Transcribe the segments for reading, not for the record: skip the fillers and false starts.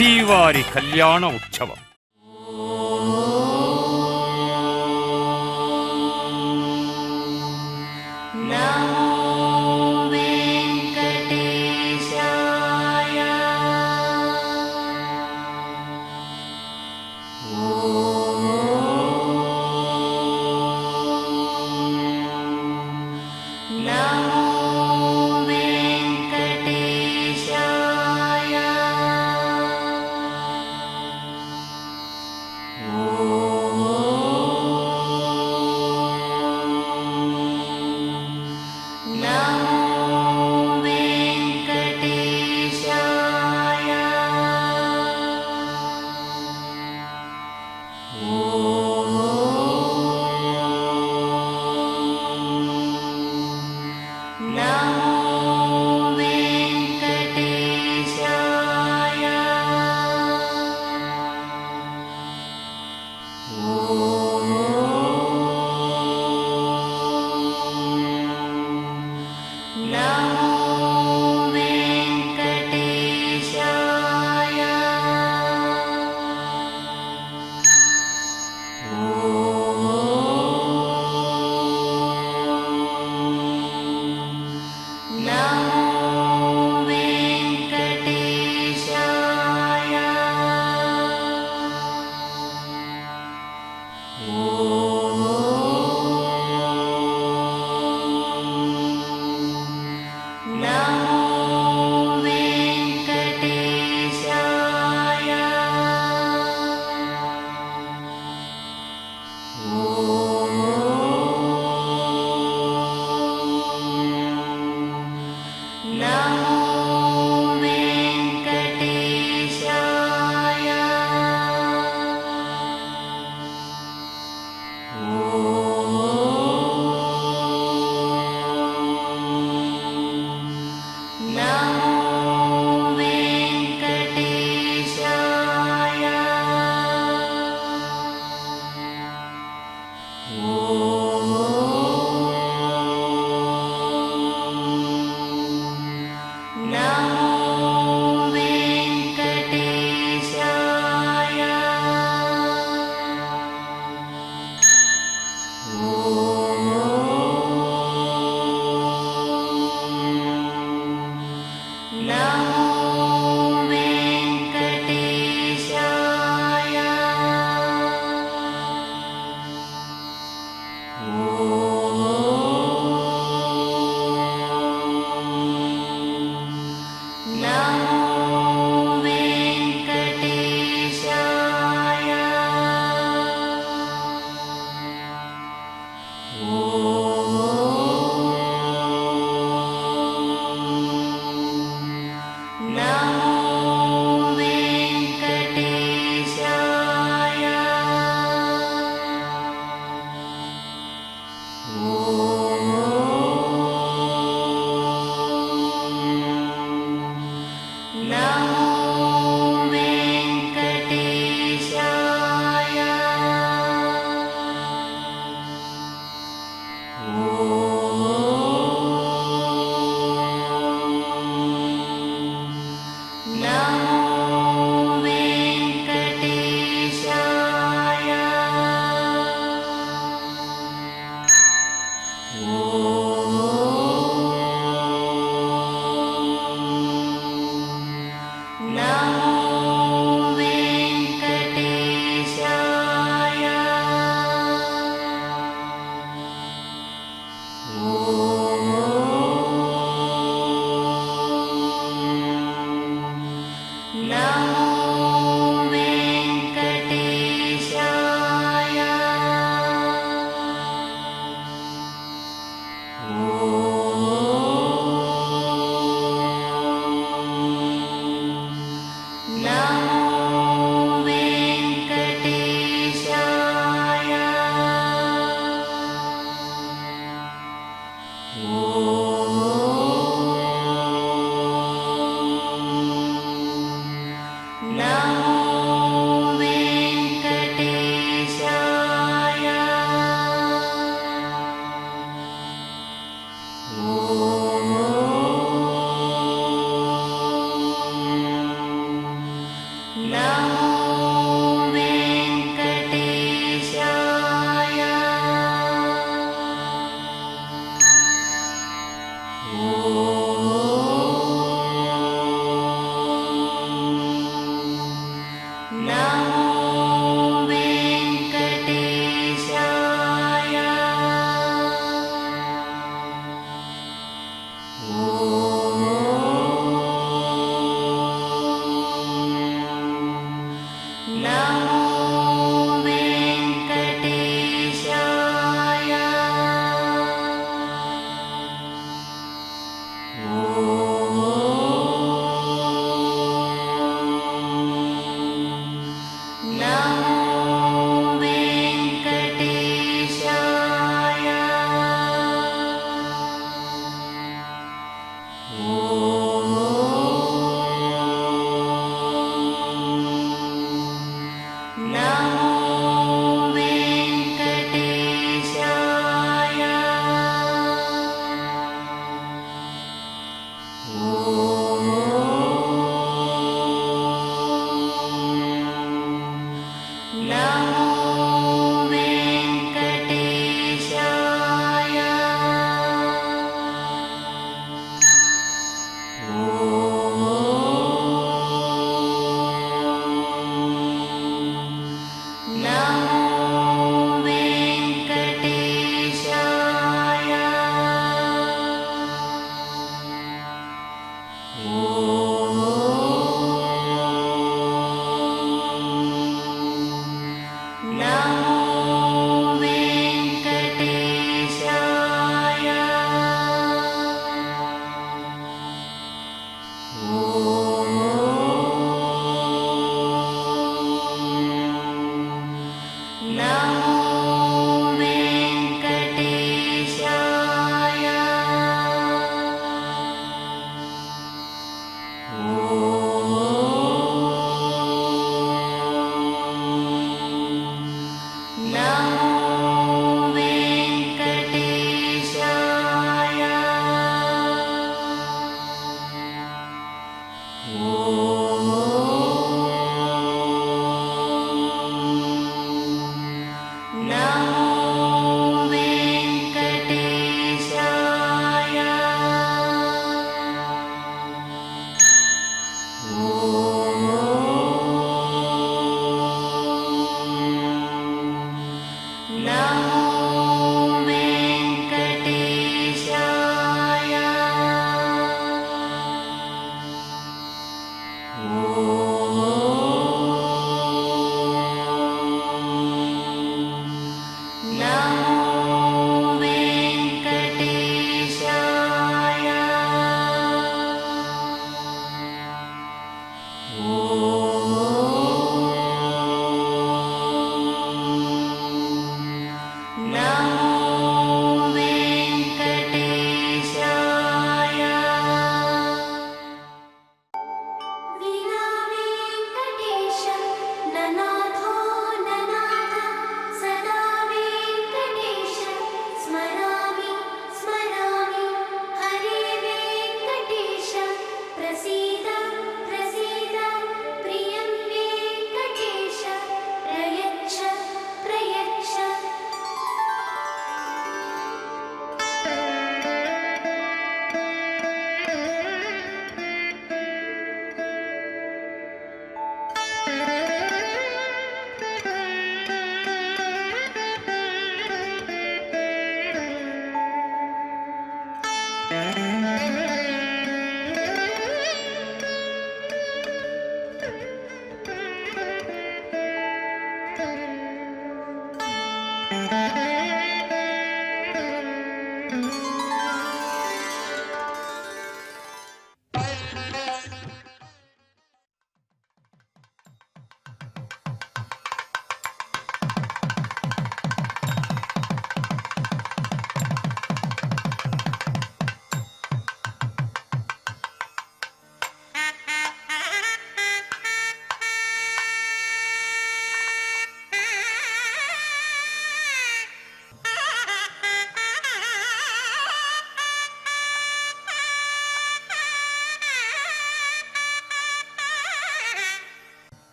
శ్రీవారి కళ్యాణ ఉత్సవం.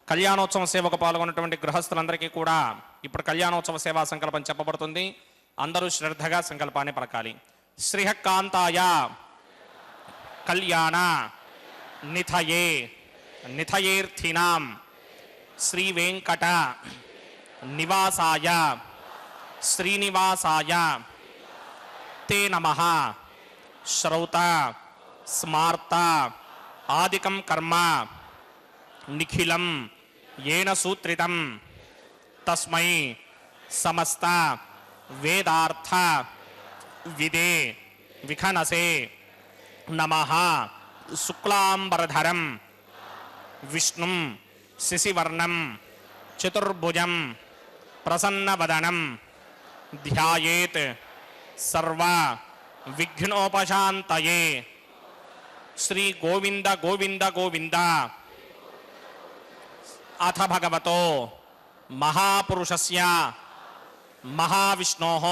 కళ్యాణోత్సవ సేవకు పాల్గొన్నటువంటి గృహస్థులందరికీ కూడా ఇప్పుడు కళ్యాణోత్సవ సేవా సంకల్పం చెప్పబడుతుంది. అందరూ శ్రద్ధగా సంకల్పాన్ని పలకాలి. శ్రీహకాంతాయ కళ్యాణ నిథయే నిథయేర్థినాం శ్రీ వెంకట నివాసాయ శ్రీనివాసాయ తే నమః. శ్రౌత స్మార్త ఆదికం కర్మ నిఖిలం ఏన సూత్రితం తస్మై సమస్త వేదార్థ విదే విఖనసే నమః. శుక్లాంబరధరం విష్ణుం శశివర్ణం చతుర్భుజం ప్రసన్నవదనం ధ్యాయేత్ సర్వ విఘ్నోపశాంతయే. శ్రీ గోవింద గోవింద గోవింద. అథ భగవతో మహాపురుషస్య మహావిష్ణోః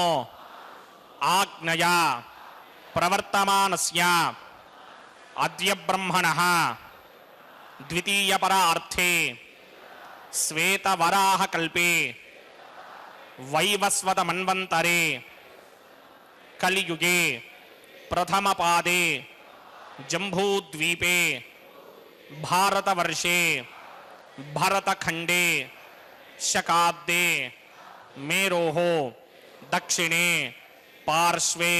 ఆజ్ఞయా ప్రవర్తమానస్య అద్య బ్రహ్మణః ద్వితీయపరార్థే శ్వేతవరాహకల్పే వైవస్వతమన్వంతరే కలియుగే ప్రథమపాదే జంబూద్వీపే భారతవర్షే భరతఖండే శకాబ్దే మేరోః దక్షిణే పార్శ్వే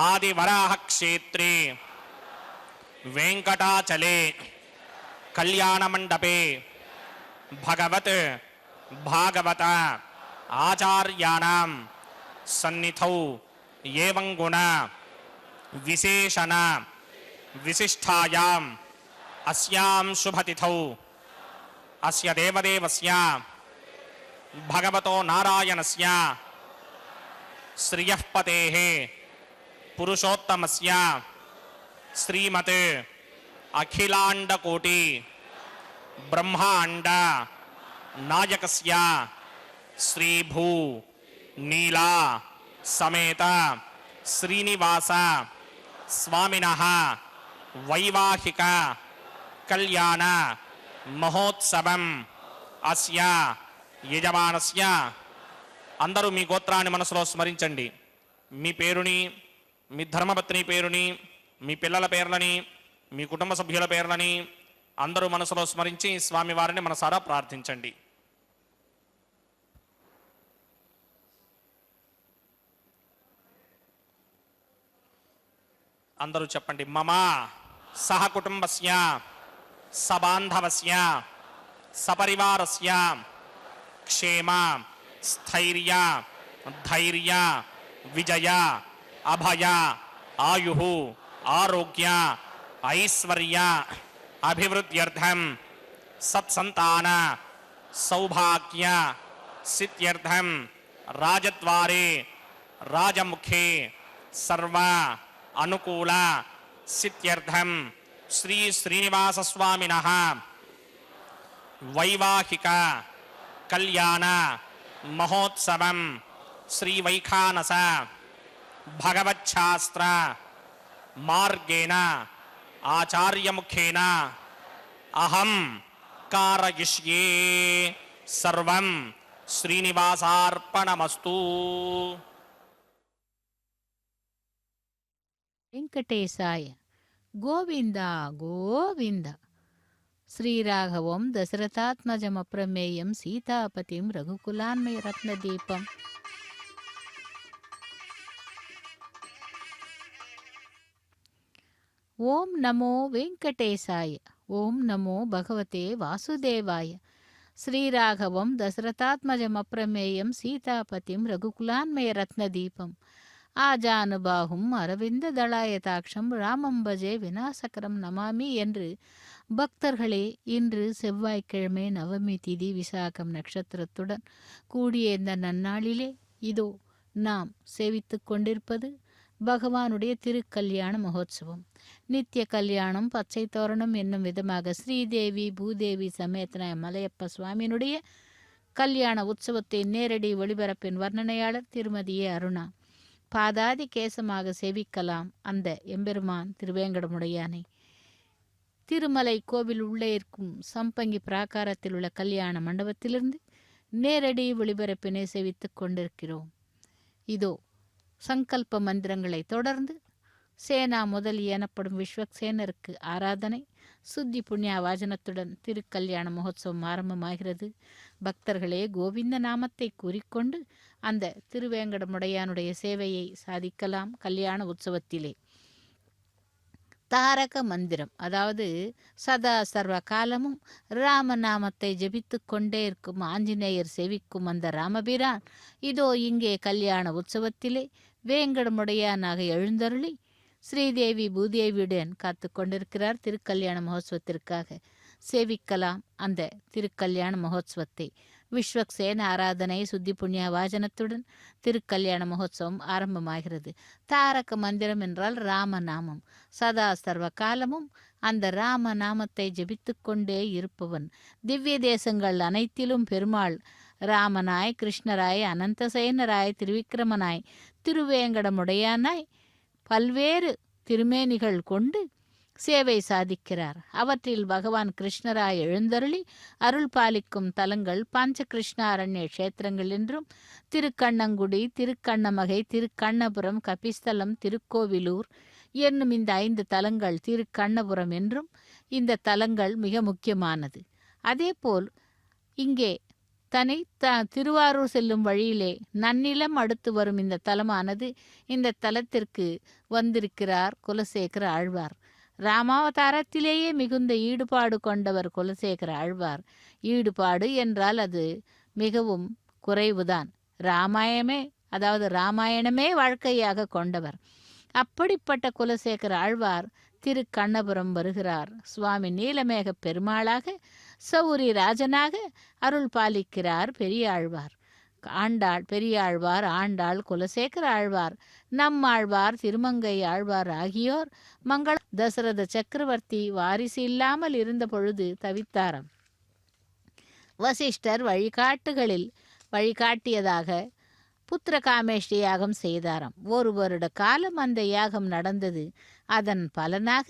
ఆదివరాహక్షేత్రే వెంకటాచలే కళ్యాణమండపే భగవత్ భాగవత ఆచార్యాణం సన్నిధౌ ఏవం గుణ విశేషణ విశిష్టాయాం అస్యాం శుభతిథౌ అస్య దేవదేవస్య భగవతో నారాయణస్య శ్రియఃపతేః పురుషోత్తమస్య శ్రీమత్ అఖిలాండకోటి బ్రహ్మాండ నాయకస్య శ్రీభూ నీలా సమేత శ్రీనివాస స్వామినః వైవాహిక కళ్యాణ మహోత్సవం అస్య యజమానస్య. అందరూ మీ గోత్రాన్ని మనసులో స్మరించండి. మీ పేరుని, మీ ధర్మపత్ని పేరుని, మీ పిల్లల పేర్లని, మీ కుటుంబ సభ్యుల పేర్లని అందరూ మనసులో స్మరించి స్వామివారిని మనసారా ప్రార్థించండి. అందరూ చెప్పండి. మమ సహ కుటుంబస్య సబాంధవస్య సపరివారస్య క్షేమ స్థైర్య ధైర్య విజయ అభయ ఆయుః ఆరోగ్య ఐశ్వర్య అభివృద్ధ్యర్థం సత్సంతాన సౌభాగ్య సిద్ధ్యర్థం రాజద్వారే రాజముఖే సర్వ అనుకూల సిద్ధ్యర్థం శ్రీ శ్రీనివాస స్వామినః వైవాహిక కళ్యాణ మహోత్సవం శ్రీ వైఖానస భగవచ్ఛాస్త్ర మార్గేణ ఆచార్యముఖేన అహం కారయిష్యే. సర్వం శ్రీనివాసార్పణమస్తు. వెంకటేశాయ గోవింద గోవింద. శ్రీరాఘవం దశరథాత్మజమప్రమేయం సీతాపతిం రఘుకులాన్మయరత్నదీపం. ఓం నమో వెంకటేశాయ. ఓం నమో భగవతే వాసుదేవాయ. శ్రీరాఘవం దశరథాత్మజమప్రమేయం సీతాపతిం రఘుకులాన్మయరత్నదీపం. ஆஜானுபாகும் அரவிந்த தளாயதாட்சம் ராமம் பஜே விநாசகரம் நமாமி என்று பக்தர்களே, இன்று செவ்வாய்க்கிழமை நவமி திதி விசாகம் நட்சத்திரத்துடன் கூடிய இந்த நன்னாளிலே இதோ நாம் சேவித்து கொண்டிருப்பது பகவானுடைய திருக்கல்யாண மகோத்சவம். நித்திய கல்யாணம் பச்சை தோரணம் என்னும் விதமாக ஸ்ரீதேவி பூதேவி சமேதன மலையப்ப சுவாமியினுடைய கல்யாண உற்சவத்தை நேரடி ஒளிபரப்பின் வர்ணனையாளர் திருமதி அருணா. பாதாதி கேசமாக சேவிக்கலாம் அந்த எம்பெருமான் திருவேங்கடமுடையானை. திருமலை கோவில் உள்ளே இருக்கும் சம்பங்கி பிராகாரத்தில் உள்ள கல்யாண மண்டபத்திலிருந்து நேரடி ஒளிபரப்பினை சேவித்துக் கொண்டிருக்கிறோம். இதோ சங்கல்ப மந்திரங்களை தொடர்ந்து சேனா முதலி எனப்படும் விஸ்வக்சேனருக்கு ஆராதனை, சுத்தி புண்ணிய வாஜனத்துடன் திருக்கல்யாண மகோத்சவம் ஆரம்பமாகிறது. பக்தர்களே கோவிந்த நாமத்தை கூறிக்கொண்டு அந்த திருவேங்கடமுடையானுடைய சேவையை சாதிக்கலாம். கல்யாண உற்சவத்திலே தாரக மந்திரம், அதாவது சதா சர்வ காலமும் ராமநாமத்தை ஜெபித்து கொண்டே இருக்கும் ஆஞ்சநேயர் சேவிக்கும் அந்த ராமபிரான் இதோ இங்கே கல்யாண உற்சவத்திலே வேங்கடமுடையானாக எழுந்தருளி ஸ்ரீதேவி பூதேவியுடன் காத்து கொண்டிருக்கிறார். திருக்கல்யாண மகோத்சவத்திற்காக சேவிக்கலாம் அந்த திருக்கல்யாண மகோத்சவத்தை. விஸ்வக்சேன ஆராதனை சுத்தி புண்ணிய வாஜனத்துடன் திருக்கல்யாண மகோத்சவம் ஆரம்பமாகிறது. தாரக மந்திரம் என்றால் ராமநாமம். சதா சர்வ காலமும் அந்த ராமநாமத்தை ஜெபித்து கொண்டே இருப்பவன். திவ்ய தேசங்கள் அனைத்திலும் பெருமாள் ராமனாய், கிருஷ்ணராய், அனந்தசேனராய், திருவிக்கிரமனாய், திருவேங்கடமுடையானாய் பல்வேறு திருமேனிகள் கொண்டு சேவை சாதிக்கிறார். அவற்றில் பகவான் கிருஷ்ணராய் எழுந்தருளி அருள் பாலிக்கும் தலங்கள் பாஞ்ச கிருஷ்ணாரண்ய கஷேத்திரங்கள் என்றும் திருக்கண்ணங்குடி, திருக்கண்ணமகை, திருக்கண்ணபுரம், கபிஸ்தலம், திருக்கோவிலூர் என்னும் இந்த 5 தலங்கள் திருக்கண்ணபுரம் என்றும் இந்த தலங்கள் மிக முக்கியமானது. அதேபோல் இங்கே திருவாரூர் செல்லும் வழியிலே நன்னிலம் அடுத்து வரும் இந்த தலமானது, இந்த தலத்திற்கு வந்திருக்கிறார் குலசேகர ஆழ்வார். ராமாவதாரத்திலேயே மிகுந்த ஈடுபாடு கொண்டவர் குலசேகர ஆழ்வார். ஈடுபாடு என்றால் அது மிகவும் குறைவுதான். ராமாயணமே வாழ்க்கையாக கொண்டவர். அப்படிப்பட்ட குலசேகர ஆழ்வார் திருக்கண்ணபுரம் வருகிறார். சுவாமி நீலமேக பெருமாளாக, சௌரி ராஜனாக அருள் பாலிக்கிறார் பெரியாழ்வார். ஆண்டாள், பெரியாழ்வார், ஆண்டாள், குலசேகர ஆழ்வார், நம்மாழ்வார், திருமங்கை ஆழ்வார் ஆகியோர் மங்கள தசரத சக்கரவர்த்தி வாரிசு இல்லாமல் இருந்த பொழுது தவித்தாராம். வசிஷ்டர் வழிகாட்டியதாக புத்திர காமேஷ்டி யாகம் செய்தாராம். 1 வருட காலம் அந்த யாகம் நடந்தது. அதன் பலனாக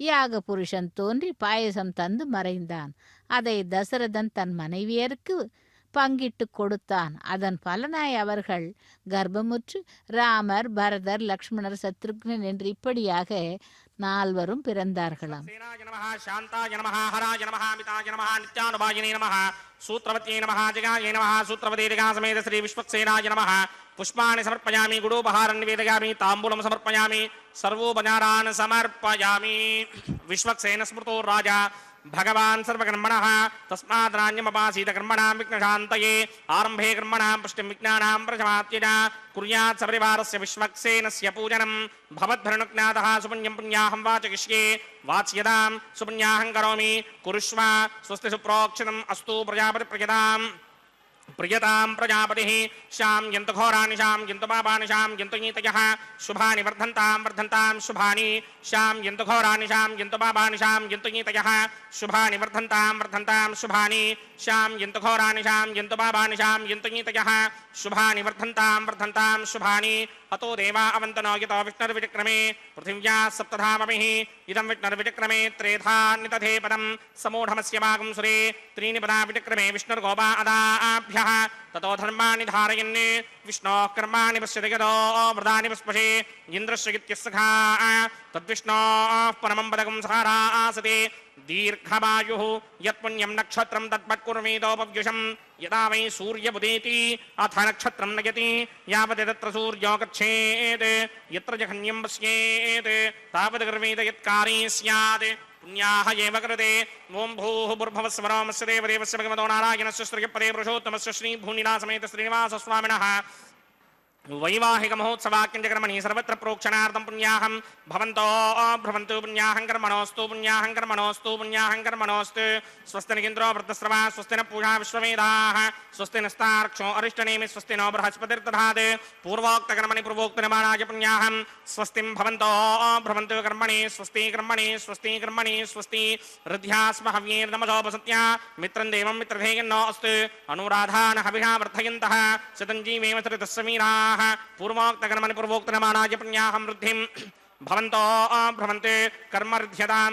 யாக புருஷன் தோன்றி பாயசம் தந்து மறைந்தான். அதை தசரதன் தன் மனைவியருக்கு பங்கிட்டு கொடுத்தான். அதன் பலனாய் அவர்கள் கர்ப்பமுற்று ராமர், பரதர், லக்ஷ்மணர், சத்ருக்னன் என்று இப்படியாக 4 பிறந்தார்களாம். सूत्रवत्यै नमः जगायै नमः सूत्रवते जगासमेत श्री विश्वक्सेनाय नमः पुष्पाणि समर्पयामि गुडोपहारं निवेदयामि ताम्बूलं समर्पयामि सर्वोपचारान् समर्पयामि। विश्वक्सेन स्मृतो राजा भगवान् सर्वकर्मणः तस्माद्राज्यमपासीत कर्मणां विघ्नशान्तये आरम्भे कर्मणां पुष्टिं विज्ञानां प्रशमात्यज कुर्यात् सपरिवारस्य विश्वक्सेनस्य पूजनं भवद्भरणुज्ञातः सुपुण्यं पुण्याहं वाचयिष्ये वाच्यतां सुपुण्याहं करोमि कुरुष्व स्वस्ति सुप्रोक्षितम् अस्तु प्रजापति प्रियतां प्रजापतिः श्याम यन्तु घोराणि श्याम यन्तु पापानि श्याम यन्तु नीतयः शुभानि वर्धन्तां शुभानि श्याम यन्तु घोराणि श्याम यन्तु पापानि श्याम यन्तु नीतयः शुभानि वर्धन्तां शुभानि श्याम यन्तु घोराणि श्याम यन्तु पापानि श्याम यन्तु नीतयः शुभानि वर्धन्तां शुभानि। अतो देवा अवन्तनो यतो विष्णुर्विचक्रमे पृथिव्या सप्तधामभिः इदं विष्णुर्विचक्रमे त्रेधा निदधे पदं समूढमस्य वागं सुरे त्रीणि पदा विचक्रमे विष्णुर्गोपा अदाभ्यः ततो धर्माणि धारयन् विष्णोः कर्माणि पश्यति यतो वृदानि पुष्पशे इन्द्रस्य इत्यस्सखा तद्विष्णोः परमं पदकं सहारा आसते दीर्घमायुः यत्पुण्यं नक्षत्रं तत्पत्कुर्मीतोपव्युषं यदा वै सूर्यमुदेति अथ नक्षत्रं नयति यावत् तत्र सूर्यो गच्छेत् यत्र जघन्यं पश्येत् तावत् कर्मेत यत्कारी स्यात् पुण्याः एव कृते। ओं भूः भुर्भुवस्वरोमस्य देवदेवस्य भगवतो नारायणस्य श्रीपदे पुरुषोत्तमस्य श्रीभूनिलासमेत श्रीनिवासस्वामिनः वैवाहिक महोत्सवाक्यंजकर्मणि सर्वत्र प्रोक्षणार्थं पुण्याहं भवन्तो भ्रवन्तु पुण्याहं कर्मणोऽस्तु पुण्याहं कर्मणोऽस्तु पुण्याहं कर्मणोऽस्तु। स्वस्ति न इन्द्रो वृद्धस्रवा स्वस्ति न पूषा विश्ववेदाः स्वस्ति नस्तार्क्ष्यो अरिष्टनेमि स्वस्ति नो बृहस्पतिर्दधात् पूर्वोक्तकर्मणि पूर्वोक्तनिर्माणाय पुण्याहं स्वस्तिं भवन्तो भ्रवन्तु कर्मणि स्वस्ति कर्मणि स्वस्ति कर्मणि स्वस्ति। हृद्यास्म हव्येर्नमसोपसत्या मित्रं देवं मित्रधेयन्नो अस्तु अनुराधान हविषा वर्धयन्तः शतञ्जीवेम सरितस्समीराः पूर्वोक्तकर्मणि पूर्वोक्तनिर्माणाय पुण्याहं वृद्धिं भवन्तो भ्रवन्ते कर्मऋध्यतां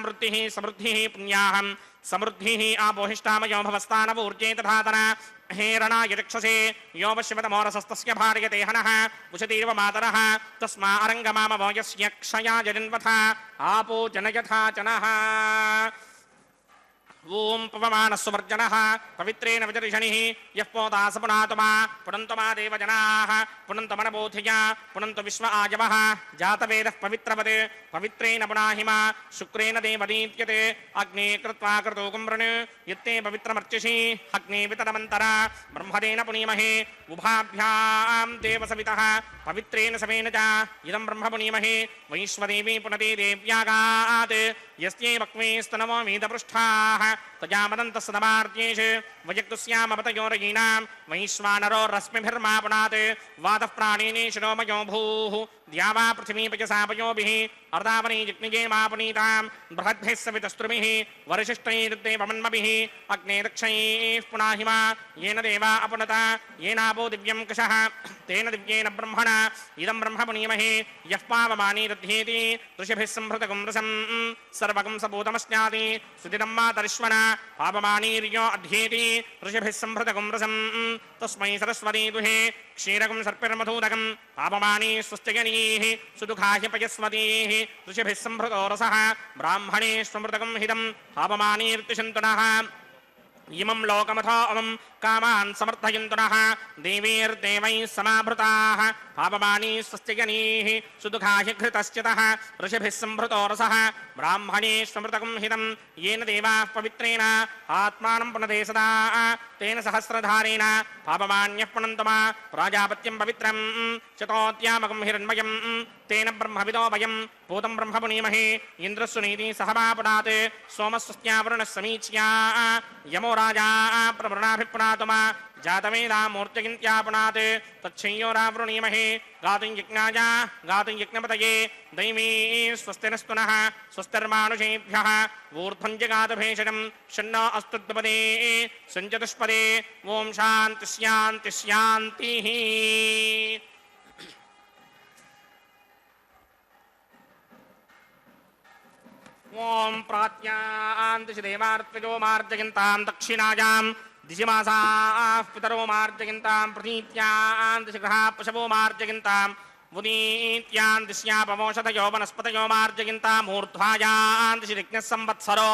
वृद्धिः समृद्धिः पुण्याहं समृद्धिः आपोहिष्टामयो भवस्तानवूर्जे तथातन हेरणाय चक्षसे यो पश्यतमोरसस्तस्य भार्यते हनः उशतीव मातरः तस्मा अरङ्गमामवो यस्य क्षया जजन्वथा आपो जनयथा जनः ओम पवमानस्वर्जनः पवित्रेण विदर्शनिः यः पोतास पुनातमा पुनन्तमा देवजनाः पुनन्तमनबोधिया पुनन्तु विश्व आजवः जातवेदः पवित्रवत् पवित्रेण पुनाहिमा शुक्रेण देवदीत्यते अग्ने कृत्वा क्रतुकुम्भृन् यत्ते पवित्रमर्चिषि अग्ने वितरमन्तरा ब्रह्मदेन पुनीमहे उभाभ्यां देवसवितः पवित्रेण समेन च इदं ब्रह्म पुनीमहे वैश्वदेवी पुनते देव्यागात् यस्यै वक्वे स्तनवो वेदपृष्ठाः तजामदन्तस्तदमार्त्येषु वयक्तुस्यामपतयोरयीनां वैश्वानरो रश्मिभिर्मापुनात् वातः प्राणेने शिरोमयो भूः द्यावा पृथिवी पयसापयोभिः अर्धावनी जिग्निजे मापुनीतां बृहद्भिः सवितस्त्रुभिः वरिशिष्टैर्देवमन्मभिः अग्ने दक्षैः पुनाहिमा येन देवा अपुनता येनापो दिव्यं कषः तेन दिव्येन ब्रह्मणा इदं ब्रह्म पुनीमहे यः पावमानी दध्येति ऋषिभिः संहृतगुं रसं सर्वगं सपूतमस्याति सुदिनं मातरिश्वना पावमानीर्यो अध्येति ऋषिभिः संहृतगुं रसं तस्मै सरस्वती दुहे क्षीरगं सर्पिर्मधूदकं पावमानी स्वस्त्यगनीः सुदुःखाह्य पयस्वतीः ऋषिभिः संहृतो रसः ब्राह्मणे स्वमृतकं हितं पावमानीर्तिशन्तुनः इमं लोकमथोऽवं कामान् समर्थयन्तुनः देवीर्देवैः समाभृताः पावमानी स्वस्त्यगनीः सुदुःखाहि घृतश्चितः ऋषिभिः संभृतो रसः ब्राह्मणे स्वमृतकं हितं येन देवाः पवित्रेण आत्मानं पुनदे सदा तेन सहस्रधारेण पावमान्यः पुनन्तमा प्राजापत्यं पवित्रं चतोत्यामकं हिरण्मयं तेन ब्रह्मविदो वयं पूतं ब्रह्म पुनीमहे इन्द्रस्सुनीति सहमापुनात् सोमस्वस्त्यावरुणः समीच्या यमो राजा प्रवृणाभिपुनातुमा जातवेदा मूर्तिगिन्त्यापुनात् तच्छय्योरावृणीमहे गातुं यज्ञाय गातुं यज्ञपतये दैवी स्वस्तिनस्तुनः स्वस्तिर्मानुषेभ्यः ऊर्ध्वं जगातभेषजं षण्णो अस्तु द्विपदे सञ्चतुष्पदे ॐ शान्ति शान्ति शान्तिः ओम प्रात्यान्तिषि देवार्त्वजो मार्जयन्तां दक्षिणायां दिशिमासाः पितरो मार्जयन्तां प्रतीत्यान्तिषि गृहाः पशवो मार्जयन्तां उदीत्यान्तिष्यापमोषधयो वनस्पतयो मार्जयन्तां ऊर्ध्वायान्तिषि यज्ञः संवत्सरो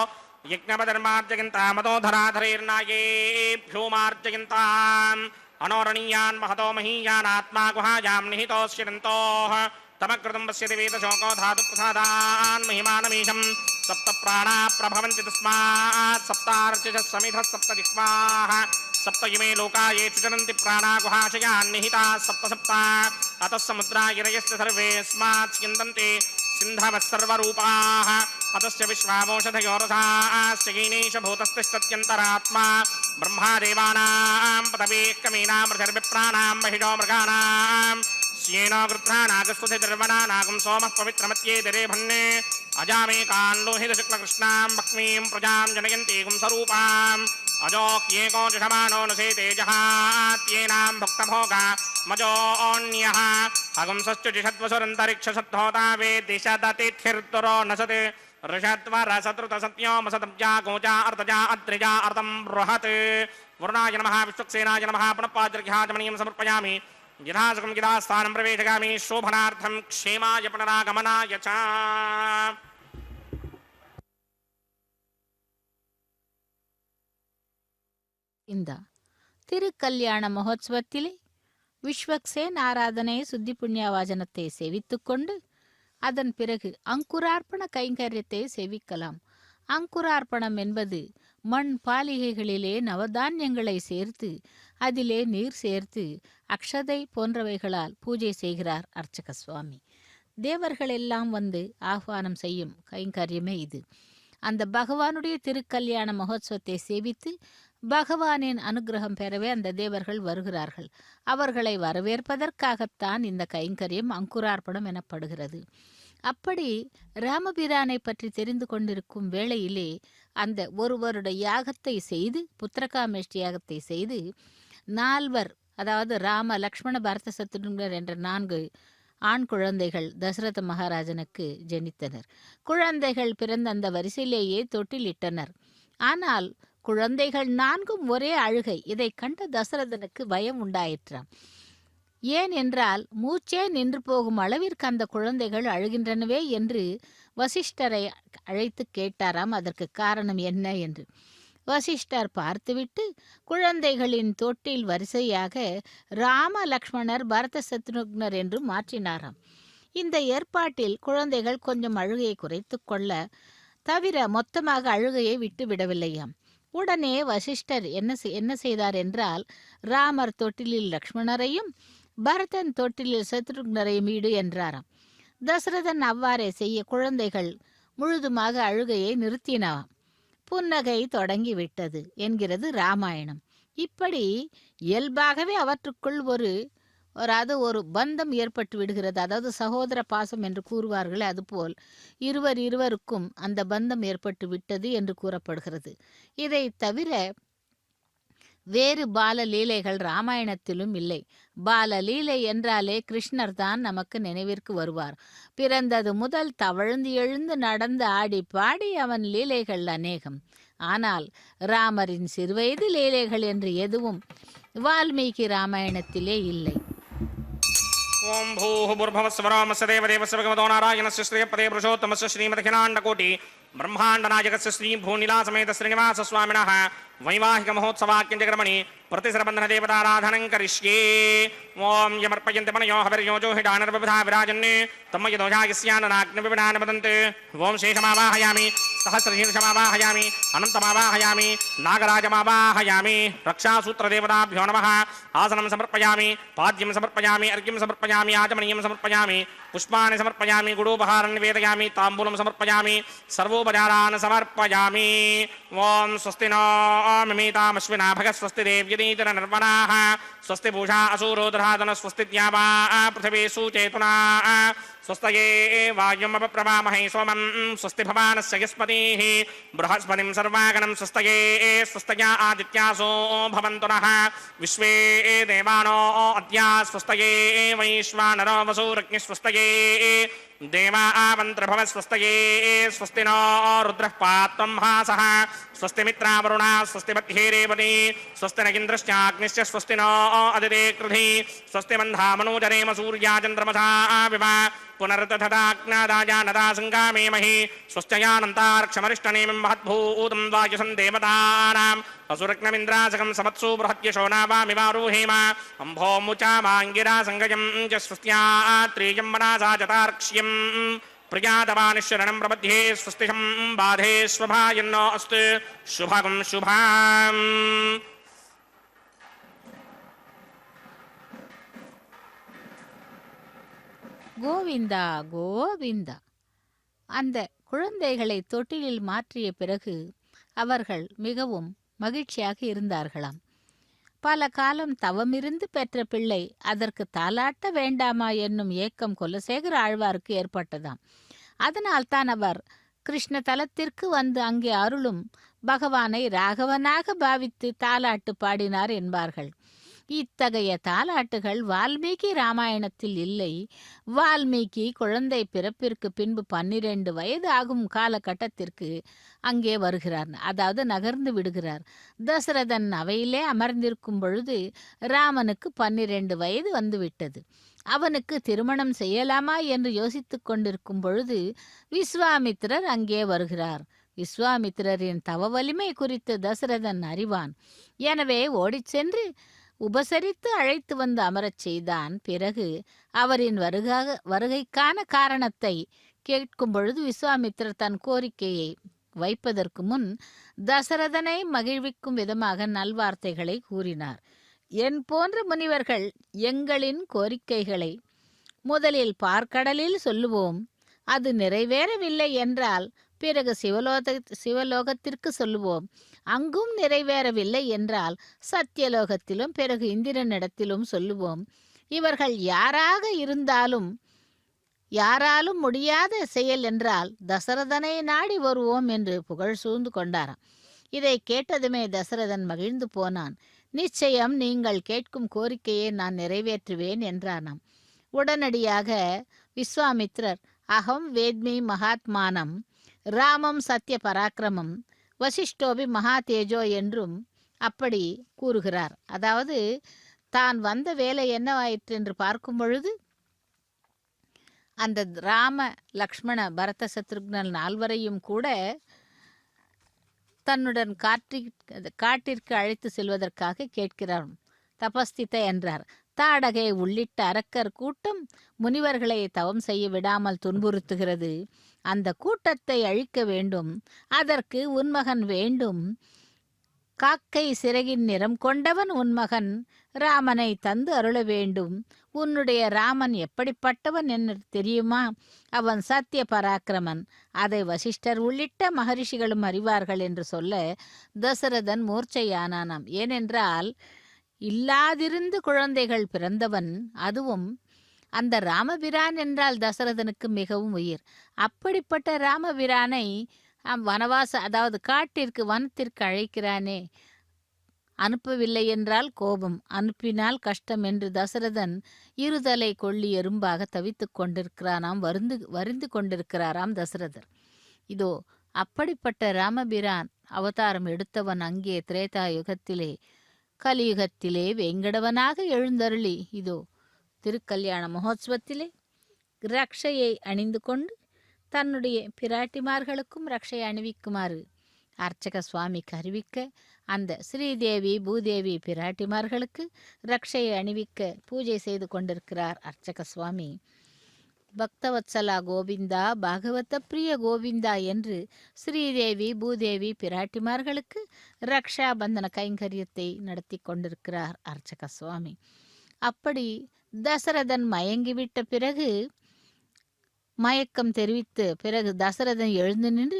यज्ञपतिर्मार्जयन्तामतोधराधरेर्नायेभ्यो मार्जयन्ताम् अनोरणीयान् महतो महीयान् आत्मा गुहायां निहितोऽस्यन्तोः तमकृतं पश्यति वेदशोको धातुप्रसादान् महिमानमीशं सप्त प्राणा प्रभवन्ति तस्मात् सप्तार्चिषः समिधः सप्त जिह्वाः सप्त इमे लोका ये चरन्ति प्राणा गुहाशयान् निहिताः सप्त सप्ता अतः समुद्रा गिरयश्च सर्वे स्मात् स्यन्दन्ते सिन्धवः सर्वरूपाः अतश्च विश्वामोषधयोरसाश्च हीनेश भूतस्तिष्ठत्यन्तरात्मा ब्रह्मादेवानां पदवेः कमीनामृषर्विप्राणां महिषो मृगाणां श्येनो गृध्रानागस्वधिर्वनानागं सोमः पवित्रमत्येतिरे भन्ने अजामे काण्डोहितशुक्लकृष्णां भक्मीं प्रजां जनयन्तीगुं स्वरूपाम् अजोक्येको जषमानो नसे तेजहात्येनां भुक्तभोगा मजोऽन्यः अगुंसश्च जिषद्वसुरन्तरिक्षसद्धोता वे दिशदतिथिर्दुरो नसत् ऋषद्वरसतृतसत्योमसतब्जा गोजा अर्तजा अद्रिजा अर्तं बृहत् वरुणाय नमः विश्वक्सेनाय नमः पुनः पाद्र्घ्याचमनीयं समर्पयामि यथासुखं यथास्थानं प्रवेशगामि शोभनार्थं क्षेमाय पुनरागमनाय च இந்த திருக்கல்யாண மகோத்சவத்திலே விஸ்வக்சேன் ஆராதனை சுத்தி புண்ணியவாசனத்தை சேவித்துக்கொண்டு அதன் பிறகு அங்குரார்ப்பண கைங்கரியத்தை சேவிக்கலாம். அங்குரார்ப்பணம் என்பது மண் பாலிகைகளிலே நவதானியங்களை சேர்த்து அதிலே நீர் சேர்த்து அக்ஷதை போன்றவைகளால் பூஜை செய்கிறார் அர்ச்சக சுவாமி. தேவர்கள் எல்லாம் வந்து ஆஹ்வானம் செய்யும் கைங்கரியமே இது. அந்த பகவானுடைய திருக்கல்யாண மகோத்சவத்தை சேவித்து பகவானின் அனுகிரகம் பெறவே அந்த தேவர்கள் வருகிறார்கள். அவர்களை வரவேற்பதற்காகத்தான் இந்த கைங்கரியம் அங்குரார்ப்பணம் எனப்படுகிறது. அப்படி ராமபிரானை பற்றி தெரிந்து கொண்டிருக்கும் வேளையிலே அந்த ஒருவருடைய யாகத்தை செய்து புத்திரகாமேஷ்டி யாகத்தை செய்து 4 அதாவது ராம லக்ஷ்மண பரத சத்ருக்னர் என்ற 4 ஆண் குழந்தைகள் தசரத மகாராஜனுக்கு ஜனித்தனர். குழந்தைகள் பிறந்த அந்த வரிசையிலேயே தொட்டிலிட்டனர். ஆனால் குழந்தைகள் நான்கும் ஒரே அழுகை. இதை கண்ட தசரதனுக்கு பயம் உண்டாயிற்றாம். ஏன் என்றால் மூச்சே நின்று போகும் அளவிற்கு அந்த குழந்தைகள் அழுகின்றனவே என்று வசிஷ்டரை அழைத்து கேட்டாராம். அதற்கு காரணம் என்ன என்று வசிஷ்டர் பார்த்துவிட்டு குழந்தைகளின் தொட்டில் வரிசையாக ராம, லக்ஷ்மணர், பரத, சத்ருக்னர் என்று மாற்றினாராம். இந்த ஏற்பாட்டில் குழந்தைகள் கொஞ்சம் அழுகையை குறைத்து கொள்ள தவிர மொத்தமாக அழுகையை விட்டு விடவில்லையாம். உடனே வசிஷ்டர் என்ன செய்தார் என்றால், ராமர் தொட்டிலில் லக்ஷ்மணரையும் பரதன் தொட்டிலில் சத்ருக்னரையும் ஈடு என்றாராம். தசரதன் அவ்வாறே செய்ய குழந்தைகள் முழுதுமாக அழுகையை நிறுத்தினாவாம். புன்னகை தொடங்கி விட்டது என்கிறது ராமாயணம். இப்படி இயல்பாகவே அவற்றுக்குள் ஒரு பந்தம் ஏற்பட்டு விடுகிறது. அதாவது சகோதர பாசம் என்று கூறுவார்கள். அதுபோல் இருவருக்கும் அந்த பந்தம் ஏற்பட்டு விட்டது என்று கூறப்படுகிறது. இதை தவிர வேறு பால லீலைகள் ராமாயணத்திலும் இல்லை. பால லீலை என்றாலே கிருஷ்ணர் தான் நமக்கு நினைவிற்கு வருவார். பிறந்தது முதல் தவழ்ந்து எழுந்து நடந்து ஆடி பாடி அவன் லீலைகள் அநேகம். ஆனால் ராமரின் சிறுவயது லீலைகள் என்று எதுவும் வால்மீகி ராமாயணத்திலே இல்லை. ஓம் பூஹ பூர்பவஸ்வராமஸ்ய தேவதேவஸ்ய பகவதோ நாராயணஸ்ய ஸ்ரீயப்பதே புருஷோத்தமஸ்ய ஸ்ரீமதகிலாண்டகோட்டி ब्रह्मांडनायकस्य श्री भूनिला समेत श्रीनिवास स्वामिनः वैवाहिक महोत्सवाक्यंजक्रमणि प्रतिसरबंधन देवताराधनं करिष्ये। ओम यमर्पयन्ते मनयो हविर्योजो हिडानर्बधा विराजन्ने तमयदोषायस्याननाग्निविनान वदन्ते। ओम शेषमावाहयामि, सहस्रशीर्षमावाहयामि, अनन्तमावाहयामि, नागराजमावाहयामि। रक्षासूत्रदेवताभ्यो नमः। आसनं समर्पयामि, पाद्यं समर्पयामि, अर्घ्यं समर्पयामि, आचमनीयं समर्पयामि, पुष्पाणि समर्पयामि, गुडोपहारं निवेदयामि, ताम्बूलं समर्पयामि, सर्वोपचारान् समर्पयामि। ओम स्वस्ति नो मिमीतामश्विना भगः स्वस्ति देव्यतीतर निर्वणाः स्वस्ति पूषा असूरोदराधन स्वस्ति द्यावा पृथिवी सुचेतुना स्वस्तये वायुमपप्रवामहे सोमं स्वस्ति भवानस्य यस्पतिः बृहस्पतिं सर्वागणं स्वस्तये स्वस्तया आदित्यासो भवन्तु नः विश्वे देवानो अद्या स्वस्तये वैश्वानरो वसुरग्निः स्वस्तये देवा आवन्त्रभव स्वस्तये स्वस्ति नो रुद्रः पात्वं हासः स्वस्ति मित्रावरुणा स्वस्ति बध्येरेवती स्वस्ति न इन्द्रश्चाग्निश्च स्वस्ति नो अदिते कृधि स्वस्ति मन्धामनोजरेम सूर्याचन्द्रमसा विवा पुनर्तथाग्नादाजा संगामेमहि स्वस्त्यानन्तार्क्षमरिष्टनेमिं महद्भूतं वायुसं देवतानाम् असुरग्नमिन्द्रासकं समत्सु बृहद्यशो नावामिवारोहेम अम्भो मुचामाङ्गिरा सङ्गजं च स्वस्त्यात्रीयं मनसा जतार्क्ष्यं प्रियातवानिशरणं प्रबध्ये स्वस्तिहं बाधे स्वभायन्नो अस्तु शुभगं शुभाम्। கோவிந்தா கோவிந்தா. அந்த குழந்தைகளை தொட்டிலில் மாற்றிய பிறகு அவர்கள் மிகவும் மகிழ்ச்சியாக இருந்தார்களாம். பல காலம் தவமிருந்து பெற்ற பிள்ளை அதற்கு தாலாட்ட வேண்டாமா என்னும் ஏக்கம் குலசேகர ஆழ்வாருக்கு ஏற்பட்டதாம். அதனால்தான் அவர் கிருஷ்ண தலத்திற்கு வந்து அங்கே அருளும் பகவானை ராகவனாக பாவித்து தாலாட்டு பாடினார் என்பார்கள். இத்தகைய தாலாட்டுகள் வால்மீகி ராமாயணத்தில் இல்லை. வால்மீகி குழந்தை பிறப்பிற்கு பின்பு 12 வயது ஆகும் காலகட்டத்திற்கு அங்கே வருகிறார், அதாவது நகர்ந்து விடுகிறார். தசரதன் அவையிலே அமர்ந்திருக்கும் பொழுது ராமனுக்கு 12 வயது வந்துவிட்டது. அவனுக்கு திருமணம் செய்யலாமா என்று யோசித்து கொண்டிருக்கும் பொழுது விஸ்வாமித்திரர் அங்கே வருகிறார். விஸ்வாமித்திரரின் தவ வலிமை குறித்து தசரதன் அறிவான். எனவே ஓடிச் சென்று உபசரித்து அழைத்து வந்து அமரச் செய்தான். பிறகு அவரின் வருகைக்கான காரணத்தை கேட்கும் பொழுது விஸ்வாமித்திரர் தன் கோரிக்கையை வைப்பதற்கு முன் தசரதனை மகிழ்விக்கும் விதமாக நல்வார்த்தைகளை கூறினார். என் போன்ற முனிவர்கள் எங்களின் கோரிக்கைகளை முதலில் பார்க்கடலில் சொல்லுவோம். அது நிறைவேறவில்லை என்றால் பிறகு சிவலோகத்திற்கு சொல்லுவோம். அங்கும் நிறைவேறவில்லை என்றால் சத்தியலோகத்திலும் பிறகு இந்திரனிடத்திலும் சொல்லுவோம். இவர்கள் யாராக இருந்தாலும் யாராலும் முடியாத செயல் என்றால் தசரதனை நாடி வருவோம் என்று புகழ் சூழ்ந்து கொண்டாராம். இதை கேட்டதுமே தசரதன் மகிழ்ந்து போனான். நிச்சயம் நீங்கள் கேட்கும் கோரிக்கையை நான் நிறைவேற்றுவேன் என்றானாம். உடனடியாக விஸ்வாமித்ரர் அகம் வேத்மி மகாத்மானம் ராமம் சத்ய பராக்கிரமம் வசிஷ்டோபி மகா தேஜோ என்றும் அப்படி கூறுகிறார். அதாவது தான் வந்த வேலை என்னவாயிற்று என்று பார்க்கும் பொழுது அந்த ராம லக்ஷ்மண பரத சத்ருக்னன் நால்வரையும் கூட தன்னுடன் காட்டிற்கு அழைத்து செல்வதற்காக கேட்கிறார். தபஸ்தித என்றார். தாடகை உள்ளிட்ட அரக்கர் கூட்டம் முனிவர்களை தவம் செய்ய விடாமல் துன்புறுத்துகிறது. அந்த கூட்டத்தை அழிக்க வேண்டும். அதற்கு உன்மகன் வேண்டும். காக்கை சிறகின் நிறம் கொண்டவன் உன்மகன் ராமனை தந்து அருள வேண்டும். உன்னுடைய ராமன் எப்படிப்பட்டவன் என்று தெரியுமா? அவன் சத்திய பராக்கிரமன். அதை வசிஷ்டர் உள்ளிட்ட மகரிஷிகளும் அறிவார்கள் என்று சொல்ல தசரதன் மூர்ச்சையானானாம். ஏனென்றால் இல்லாதிருந்து குழந்தைகள் பிறந்தவன். அதுவும் அந்த ராமபிரான் என்றால் தசரதனுக்கு மிகவும் உயிர். அப்படிப்பட்ட ராமபிரானை அதாவது காட்டிற்கு வனத்திற்கு அழைக்கிறானே, அனுப்பவில்லை என்றால் கோபம், அனுப்பினால் கஷ்டம் என்று தசரதன் இருதலை கொள்ளி எறும்பாக தவித்து கொண்டிருக்கிறானாம். வருந்து கொண்டிருக்கிறாராம் தசரதர். இதோ அப்படிப்பட்ட ராமபிரான் அவதாரம் எடுத்தவன் அங்கே திரேதா யுகத்திலே கலியுகத்திலே வெங்கடவனாக எழுந்தருளி இதோ திருக்கல்யாண மகோத்சவத்திலே ரக்ஷையை அணிந்து கொண்டு தன்னுடைய பிராட்டிமார்களுக்கும் ரக்ஷை அணிவிக்குமாறு அர்ச்சக சுவாமிக்கு அறிவிக்க அந்த ஸ்ரீதேவி பூதேவி பிராட்டிமார்களுக்கு ரக்ஷையை அணிவிக்க பூஜை செய்து கொண்டிருக்கிறார் அர்ச்சக சுவாமி. பக்தவத்சலா கோவிந்தா பாகவத பிரிய கோவிந்தா என்று ஸ்ரீதேவி பூதேவி பிராட்டிமார்களுக்கு ரக்ஷா பந்தன கைங்கரியத்தை நடத்தி கொண்டிருக்கிறார் அர்ச்சக சுவாமி. அப்படி தசரதன் மயங்கிவிட்ட பிறகு மயக்கம் தெரிவித்து பிறகு தசரதன் எழுந்து நின்று,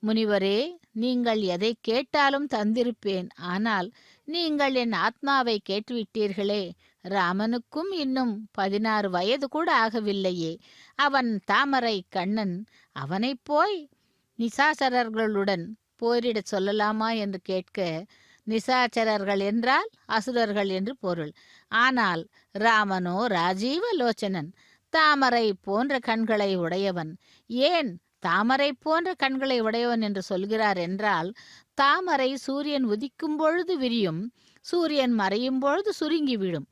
முனிவரே, நீங்கள் எதை கேட்டாலும் தந்திருப்பேன். ஆனால் நீங்கள் என் ஆத்மாவை கேட்டுவிட்டீர்களே. ராமனுக்கும் இன்னும் 16 வயது கூட ஆகவில்லையே. அவன் தாமரை கண்ணன். அவனை போய் நிசாசரர்களுடன் போரிடச் சொல்லலாமா என்று கேட்க, நிசாச்சரர்கள் என்றால் அசுரர்கள் என்று பொருள். ஆனால் ராமனோ ராஜீவ லோச்சனன், தாமரை போன்ற கண்களை உடையவன். ஏன் தாமரை போன்ற கண்களை உடையவன் என்று சொல்கிறார் என்றால், தாமரை சூரியன் உதிக்கும் பொழுது விரியும், சூரியன் மறையும் பொழுது சுருங்கிவிடும்.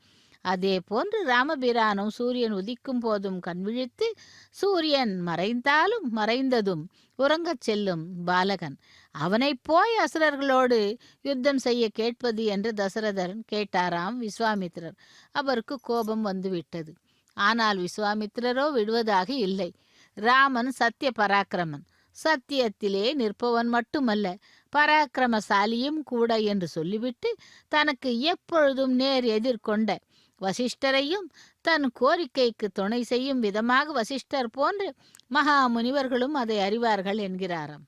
அதே போன்று ராமபிரானும் சூரியன் உதிக்கும் போதும் கண்விழித்து, சூரியன் மறைந்தாலும் மறைந்ததும் உறங்கச் செல்லும் பாலகன். அவனை போய் அசுரர்களோடு யுத்தம் செய்ய கேட்பது என்று தசரதர் கேட்டாராம் விஸ்வாமித்திரர். அவருக்கு கோபம் வந்துவிட்டது. ஆனால் விஸ்வாமித்திரரோ விடுவதாக இல்லை. ராமன் சத்திய பராக்கிரமன், சத்தியத்திலே நிற்பவன் மட்டுமல்ல பராக்கிரமசாலியும் கூட என்று சொல்லிவிட்டு தனக்கு எப்பொழுதும் நேர் எதிர்கொண்ட வசிஷ்டரையும் தன் கோரிக்கைக்கு துணை செய்யும் விதமாக வசிஷ்டர் போன்ற மகா முனிவர்களும் அதை அறிவார்கள் என்கிறாராம்.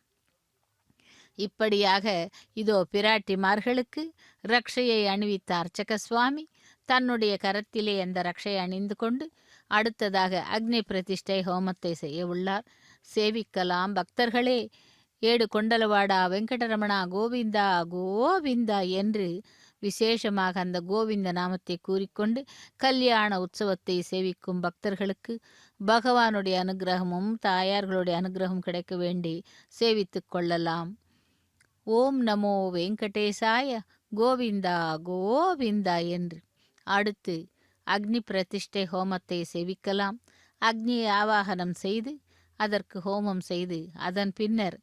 இப்படியாக இதோ பிராட்டிமார்களுக்கு ரக்ஷையை அணிவித்த அர்ச்சக சுவாமி தன்னுடைய கரத்திலே அந்த ரக்ஷையை அணிந்து கொண்டு அடுத்ததாக அக்னி பிரதிஷ்டை ஹோமத்தை செய்ய உள்ளார். சேவிக்கலாம் பக்தர்களே. 7 கொண்டலவாடா வெங்கடரமணா கோவிந்தா கோவிந்தா என்று விசேஷமாக அந்த கோவிந்த நாமத்தை கூறிக்கொண்டு கல்யாண உற்சவத்தை சேவிக்கும் பக்தர்களுக்கு பகவானுடைய அனுகிரகமும் தாயார்களுடைய அனுகிரகம் கிடைக்க வேண்டி சேவித்து கொள்ளலாம். ஓம் நமோ வெங்கடேசாய கோவிந்தா கோவிந்தா என்று அடுத்து அக்னி பிரதிஷ்டை ஹோமத்தை சேவிக்கலாம். அக்னியை ஆவாகனம் செய்து அதற்கு ஹோமம் செய்து அதன் பின்னர்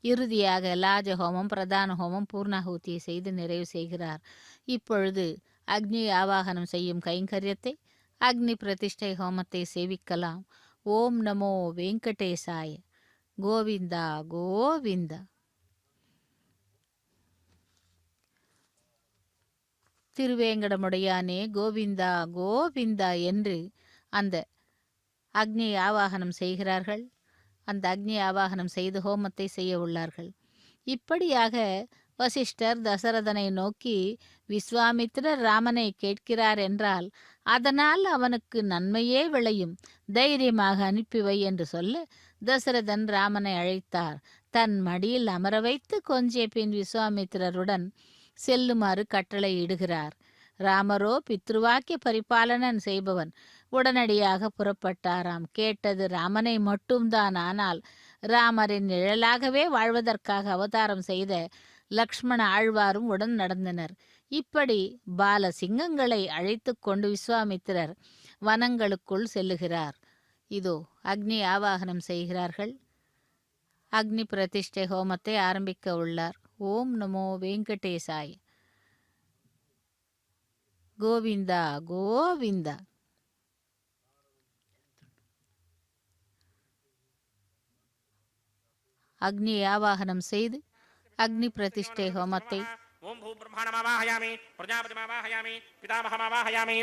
இறுதியாக லாஜ ஹோமம், பிரதான ஹோமம், பூர்ணாகூதியை செய்து நிறைவு செய்கிறார். இப்பொழுது அக்னி ஆவாகனம் செய்யும் கைங்கரியத்தை அக்னி பிரதிஷ்டை ஹோமத்தை சேவிக்கலாம். ஓம் நமோ வெங்கடேசாய கோவிந்தா கோவிந்தா. திருவேங்கடமுடையானே கோவிந்தா கோவிந்தா என்று அந்த அக்னி ஆவாகனம் செய்கிறார்கள். அந்த அக்னி ஆவாகனம் செய்து ஹோமத்தை செய்ய உள்ளார்கள். இப்படியாக வசிஷ்டர் தசரதனை நோக்கி, விஸ்வாமித்திரர் ராமனை கேட்கிறார் என்றால் அதனால் அவனுக்கு நன்மையே விளையும், தைரியமாக அனுப்பிவை என்று சொல்ல தசரதன் ராமனை அழைத்தார். தன் மடியில் அமர வைத்து கொஞ்சிய பின் விஸ்வாமித்திரருடன் செல்லுமாறு கட்டளை இடுகிறார். ராமரோ பித்ருவாக்கிய பரிபாலனன் செய்பவன். உடனடியாக புறப்பட்டாராம். கேட்டது ராமனை மட்டும்தான். ஆனால் ராமரின் நிழலாகவே வாழ்வதற்காக அவதாரம் செய்த லக்ஷ்மண ஆழ்வாரும் உடன் நடந்தனர். இப்படி பால சிங்கங்களை அழைத்து கொண்டு விஸ்வாமித்திரர் வனங்களுக்குள் செல்லுகிறார். இதோ அக்னி ஆவாகனம் செய்கிறார்கள். அக்னி பிரதிஷ்டை ஹோமத்தை ஆரம்பிக்க உள்ளார். ஓம் நமோ வெங்கடேசாய். கோவிந்தா கோவிந்தா. அக்னி ஆவாகனம் செய்து அக்னி பிரதிஷ்டை ஹோமத்தை ஓம் பூ பிரம்மாணமாவாஹயாமி பிரஜாபதிமாவாஹயாமி பிதாமகமாவாஹயாமி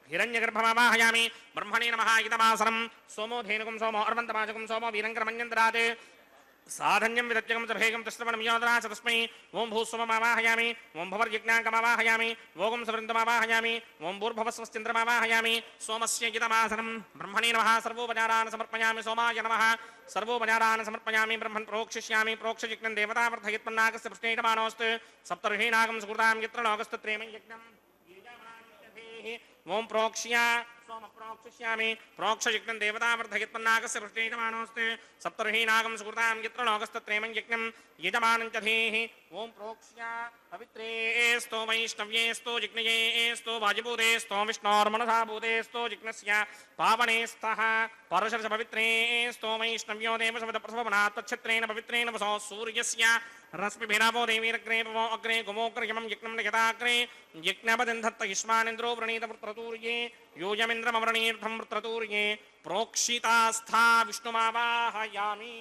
हिरण्यगर्भमावाहयामि ब्रह्मणे नमः इदमासनं सोमो धेनुकं सोमो अर्वन्तमाजकं सोमो वीरङ्करमन्यन्तरात् साधन्यं विदत्यकं च भेगं तस्त्रवणं योदना च तस्मै ओं भूस्वममावाहयामि ओं भवर्यज्ञाकमावाहयामि ओगं सवृन्दमावाहयामि ओं भूर्भवस्वश्चन्द्रमावाहयामि सोमस्य इदमासनं ब्रह्मणे नमः सर्वोपचारान् समर्पयामि सोमाय नमः सर्वोपचारान् समर्पयामि ब्रह्मन् प्रोक्षिष्यामि प्रोक्षजिज्ञं देवतावर्धयत्मन्नागस्य पृष्णेयमानोऽस्तु सप्तर्षीणागं सुकृतां यत्र लोकस्तत्रेमं यज्ञम् ओम प्रोक्ष्या सोम प्रोक्षिष्यामि प्रोक्षयज्ञं देवतावर्धयत्मन्नागस्य पृष्ठेयमानोऽस्ते सप्तर्षीणागं सुकृतां यत्र लोकस्तत्रेमं यज्ञं यजमानं च धीः ओम प्रोक्ष्या पवित्रेस्तो वैष्णव्येस्तो जिज्ञयेस्तो वाजिभूतेस्तो विष्णोर्मनसा भूतेस्तो जिज्ञस्य पावनेस्तः परशर्ष पवित्रेस्तो वैष्णव्यो देवशब्दप्रसवनात् तच्छत्रेण पवित्रेण वसो सूर्यस्य रश्मिभिरावो देवीरग्रे पवो अग्रे गुमोग्रयमं यज्ञं नियताग्रे यज्ञपदिन्धत्त युष्मानिन्द्रो वृणीतपुत्रतूर्ये योजमिन्द्रमवृणीर्थं वृत्रतूर्ये प्रोक्षितास्था विष्णुमावाहयामि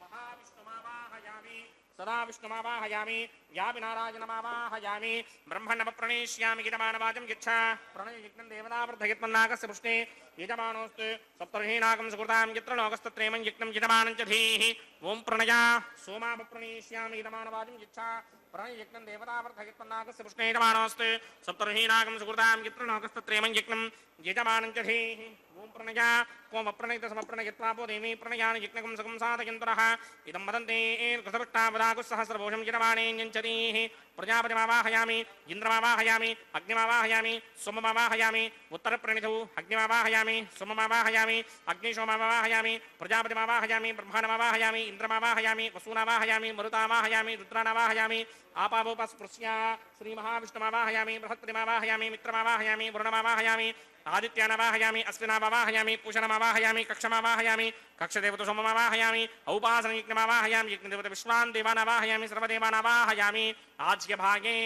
महाविष्णुमावाहयामि सदा विष्णुमावाहयामि यापि नारायणमावाहयामि ब्रह्मण्डप्रणेष्यामि गिरमानवाचं यच्छा प्रणययज्ञं देवतावर्धयत्मन्नागस्य पृष्ठे यजमानोऽस्तु सप्तर्षीणागं सुकृतां यत्र लोकस्तत्रेमं यज्ञं यजमानं च धीः ओं प्रणया सोमाप्रणेष्यामि गिरमानवाचं यच्छा प्रणययज्ञं देवतावर्धयत्मन्नागस्य पृष्ठे यजमानोऽस्तु सप्तर्षीणागं सुकृतां यत्र लोकस्तत्रेमं यज्ञं यजमानं च धीः ओं प्रणया कोमप्रणयितसमप्रणयत्वापो देवी प्रणयानि यज्ञकं सुखं साधयन्तरः इदं वदन्ते कृतवृष्टावदाकुस्सहस्रभूषं यजमानेऽन्यञ्चरीः प्रजापतिमावाहयामि इन्द्रमावाहयामि अग्निमावाहयामि सोममावाहयामि उत्तरप्रणिधौ अग्निमावाहयामि सोममावाहयामि अग्निशोममावाहयामि प्रजापतिमावाहयामि ब्रह्माणमावाहयामि इन्द्रमावाहयामि वसूनावाहयामि मरुतावाहयामि रुद्राणावाहयामि आपावोपस्पृश्या श्रीमहाविष्णुमावाहयामि बृहत्पतिमावाहयामि मित्रमावाहयामि वरुणमावाहयामि आदित्यानावाहयामि अश्विनावाहयामि पूषणमावाहयामि कक्षमावाहयामि कक्षदेवतसोममावाहयामि औपासनयज्ञमावाहयामि यज्ञदेवत विश्वान् देवानावाहयामि सर्वदेवानावाहयामि आज्यभागे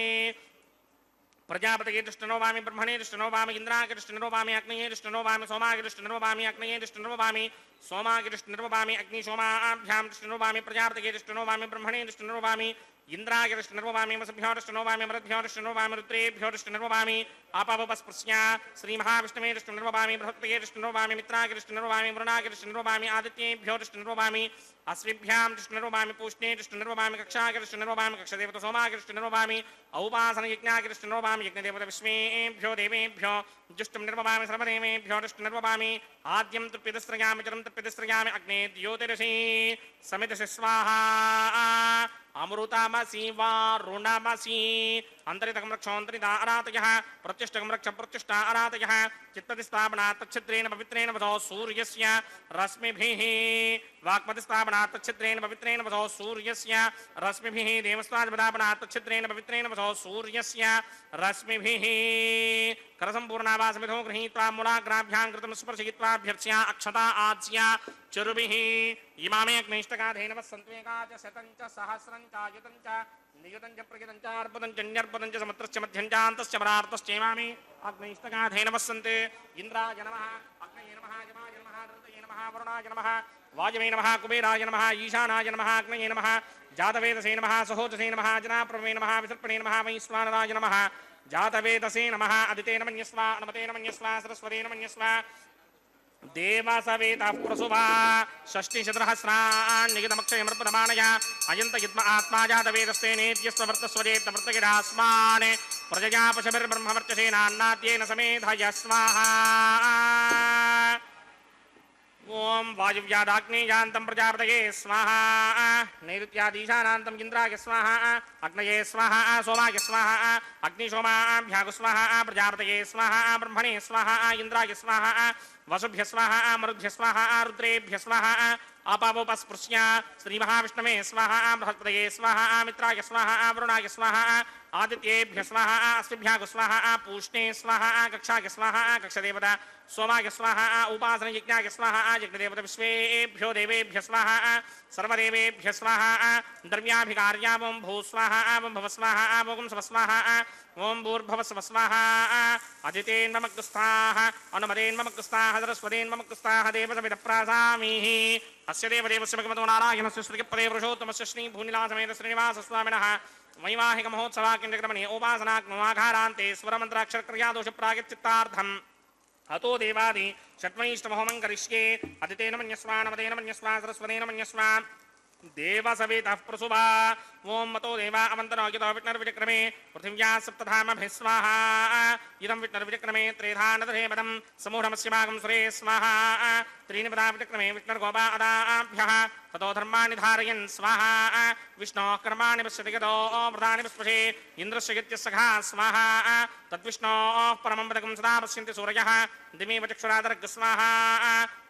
प्रजापतये दृष्टनोवामि ब्रह्मणे दृष्टनोवामि इन्द्रागे दृष्टनोवामि अग्नये दृष्टनोवामि सोमागे दृष्टनोवामि अग्नये दृष्टनोवामि सोमागे दृष्टनोवामि अग्निशोमाभ्यां दृष्टनोवामि प्रजापतये दृष्टनोवामि ब्रह्मणे दृष्टनोवामि इन्द्रागे दृष्टनोवामि वसुभ्यो दृष्टनोवामि मरुद्भ्यो दृष्टनोवामि रुद्रेभ्यो दृष्टनोवामि आपावोपस्पृश्या श्रीमहाविष्णवे दृष्टनोवामि बृहत्पतये दृष्टनोवामि मित्रागे दृष्टनोवामि वरुणागे दृष्टनोवामि आदित्येभ्यो दृष्टनोवामि अश्विभ्यां दृष्टनोवामि पूष्णे दृष्टनोवामि कक्षागे दृष्टनोवामि कक्षदेवत सोमागे दृष्टनोवामि औपासनयज्ञागे दृष्टनोवामि यज्ञदेवत विश्वेभ्यो देवेभ्यो जुष्टं निर्ववामि सर्वदेवेभ्यो दृष्टनर्ववामि आद्यं तृप्यदस्रयामि चरं तृप्यदस्रयामि अग्ने द्योतिरसि समितस्य स्वाहा अमृतामसि वारुणमसि अन्तरितकं रक्षोऽन्तरिता अरातयः प्रत्यष्टकं रक्ष प्रतिष्ठा अरातयः चित्ततिस्थापनात् तच्छिद्रेण पवित्रेण वसो सूर्यस्य रश्मिभिः वाक्पतिस्थापनात् तच्छिद्रेण पवित्रेण वसो सूर्यस्य रश्मिभिः देवस्वादिपदापनात् तच्छिद्रेण पवित्रेण वसो सूर्यस्य रश्मिभिः करसम्पूर्णावासमिधो गृहीत्वा मूलाग्राभ्यां कृतं स्पर्शयित्वाभ्यर्च्या अक्षता आज्या चरुभिः इमामे अग्निष्टकाधेनवः सन्त्वेकाच शतं च सहस्रं च आयुतं च नियुतं च प्रयुतं च अर्पतं च न्यर्पतं च समुद्रश्च मध्यं च अन्तश्च परार्तश्चैवामे अग्निष्टकाधेनवः सन्ते इन्द्राय नमः अग्नये नमः यमाय नमः ऋतये नमः वरुणाय नमः वाजवे नमः कुबेराय नमः ईशानाय नमः अग्नये नमः जातवेदसे नमः सहोजसे नमः जनाप्रभवे नमः विसर्पणे नमः वैश्वानराय नमः जातवेदसे नमः अदितेन मन्यस्वा नमतेन मन्यस्वा सरस्वतेन मन्यस्वा देवासवेतः प्रसुभा षष्टिशतसहस्रान् निगितमक्षयमर्पदमानया अयन्त युद्म आत्मा जातवेदस्ते नेत्यस्ववर्तस्वरेत्तवर्तगिरास्मान् प्रजया पशुभिर्ब्रह्मवर्चसेनान्नाद्येन समेधय स्वाहा ओम वायुव्यादाग्नेयान्तं प्रजापतये स्वाहा नैऋत्यादीशानान्तं इन्द्राय स्वाहा अग्नये स्वाहा सोमाय स्वाहा अग्निशोमाभ्याग स्वाहा प्रजापतये स्वाहा ब्रह्मणे स्वाहा इन्द्राय स्वाहा वसुभ्य स्वाहा मरुद्भ्य स्वाहा रुद्रेभ्य स्वाहा अपावोपस्पृश्य श्रीमहाविष्णवे स्वाहा बृहस्पतये स्वाहा मित्राय स्वाहा वरुणाय स्वाहा आदित्येभ्य स्वाहा अस्मिभ्यः स्वाहा पूष्णे स्वाहा कक्षाय स्वाहा कक्षदेवता सोमाय स्वाहा उपासना यज्ञाय स्वाहा यज्ञदेवता विश्वेभ्यो देवेभ्य स्वाहा सर्वदेवेभ्य स्वाहा द्रव्याभिकार्या ओं भू स्वाहा ओं भव स्वाहा ओं स्व स्वाहा ओं भूर्भुव स्व स्वाहा अदितेन्ममग्रस्ताः अनुमदेन्ममग्रस्ताः सरस्वतीन्ममग्रस्ताः देवसमितप्रासामीः अस्य देवदेवस्य भगवतो नारायणस्य श्रीपदे पुरुषोत्तमस्य श्रीभूनिलासमेत श्रीनिवासस्वामिनः वैवाहिक महोत्सवा केन्द्रक्रमणे उपासनात्ममाघारान्ते स्वरमन्त्राक्षरक्रियादोषप्रागचित्तार्थम् अतो देवादि षट्वैष्णवहोमं करिष्ये अदितेन मन्यस्वा नमदेन मन्यस्वा सरस्वतेन मन्यस्वा देवसवितः प्रसुभा ओं मतो देवा अवन्तरो यतो विष्णुर्विचक्रमे पृथिव्या सप्तधामभिः स्वाहा इदं विष्णुर्विचक्रमे त्रेधा नदधेपदं समूढमस्य भागं सुरे स्वाहा त्रीणि पदा विचक्रमे विष्णुर्गोपा अदाभ्यः ततो धर्माणि धारयन् स्वाहा विष्णोः कर्माणि पश्यति यतो व्रतानि पुष्पशे इन्द्रस्य यज्ञसखा स्वाहा तद्विष्णोः परमं पदकं सदा पश्यन्ति सूरयः दिमेव चक्षुरादर्ग स्वाहा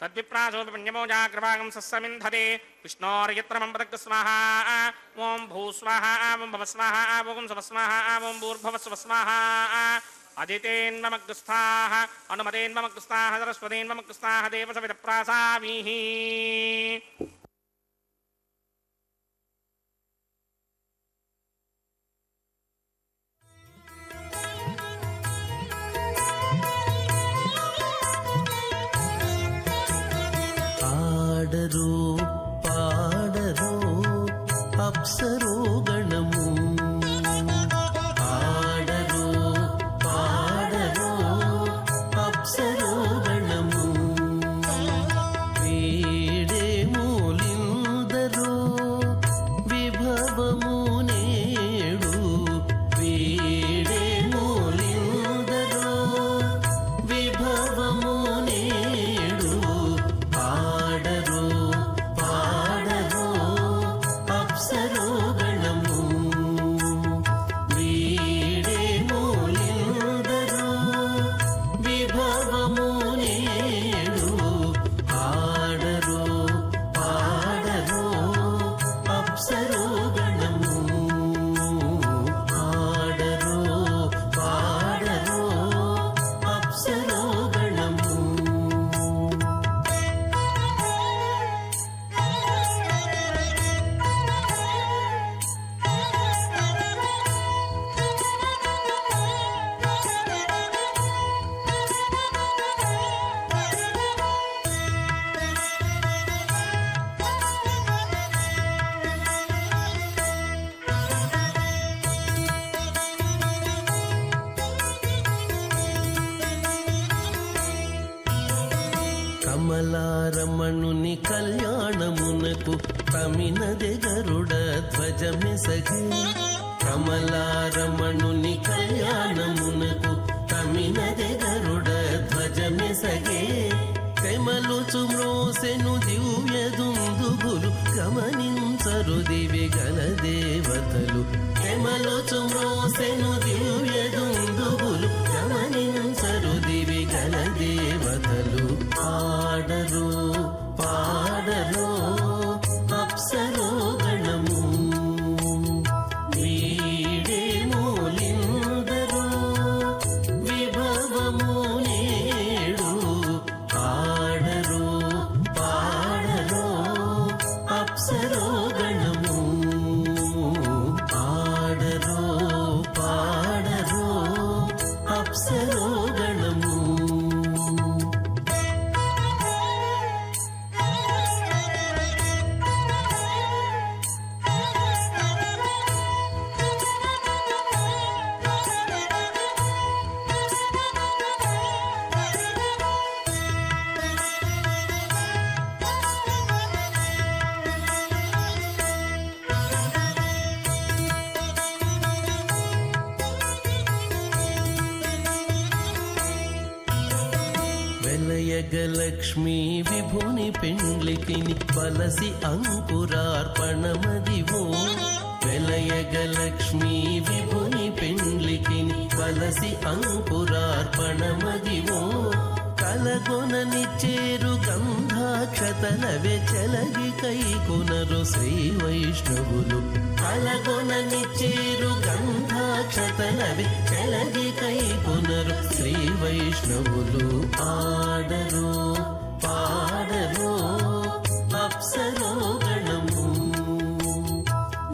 तद्विप्रासो विपण्यमो जाग्रभागं सस्समिन्धते विष्णोर्यत्रमं पदक स्वाहा ओं भू स्वाहा ओं भव स्वाहा ओं स्व स्वाहा ओं भूर्भुव स्व स्वाहा अदितेन्ममग्रस्ताः अनुमतेन्ममग्रस्ताः सरस्वतीन्ममग्रस्ताः देवसवितप्रासामीः ఆడరో పాడరో అప్సరో గణము ఆడరో పాడరో అప్సరో గణము వీడే మూలిందరో విభవము నేడు వీడే మూలిందరో విభవము నేడు పాడరో పాడరో అప్సరో గణము వీడే మూలిందరో విభవము నేడు ఆడరో పాడరో అప్సరో గణము ఆడరో పాడరో అప్సరో గణము కమలారమణుని కళ్యాణమునకు తమినదె గరుడ ధ్వజమెసగే కమలారమణుని కళ్యాణమునకు తమినదె గరుడ ధ్వజమెసగే తెమలుచు మ్రోసెను దివ్య దుందుగులు గమనించరు దివి గల దేవతలు తెమలుచు మ్రోసెను దివ్య దుందుగులు గమనించరు దివి గల దేవతలు ఆడరో పాడరో అప్సరో గణము వీడే మూలిందరో విభవము నేడు ఆడరో పాడరో అప్సరో గణము ఆడరో పాడరో అప్సరో గణము వెలయగలక్ష్మీ విభుని పెండ్లికిని బలసి అంకురార్పణమదివో వెలయగలక్ష్మీ విభుని పెండ్లికిని బలసి అంకురార్పణమదివో కలగొననిచ్చేరు గంధాక్షతలవే చెలగి కైకొనరు శ్రీ వైష్ణవులు కలగొననిచ్చేరు గంధాక్షతలవే చెలగి కైకొనరు శ్రీ వైష్ణవులు ఆడరు పాడరు అప్సరో గణము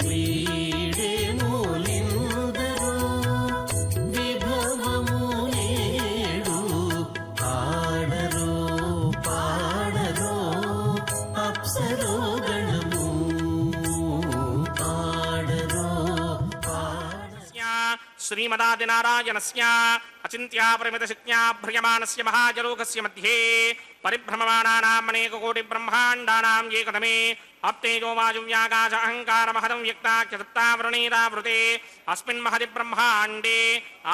వీడే మూలిందరు విభవము నేడు ఆడరు పాడరు అప్సరో గణము ఆడరు శ్రీమదాదినారాయణస్య అచింత్యా పరిమితశక్త్యా భ్రియమాణస్య మహాజలోకస్య మధ్యే పరిభ్రమమాణానాం అనేకకోటి బ్రహ్మాండానాం ఏకదమే అప్తేజో వాయువ్యాకాశ అహంకార మహదం వ్యక్తాఖ్యసత్తావృణీరావృతే అస్మిన్ మహది బ్రహ్మాండే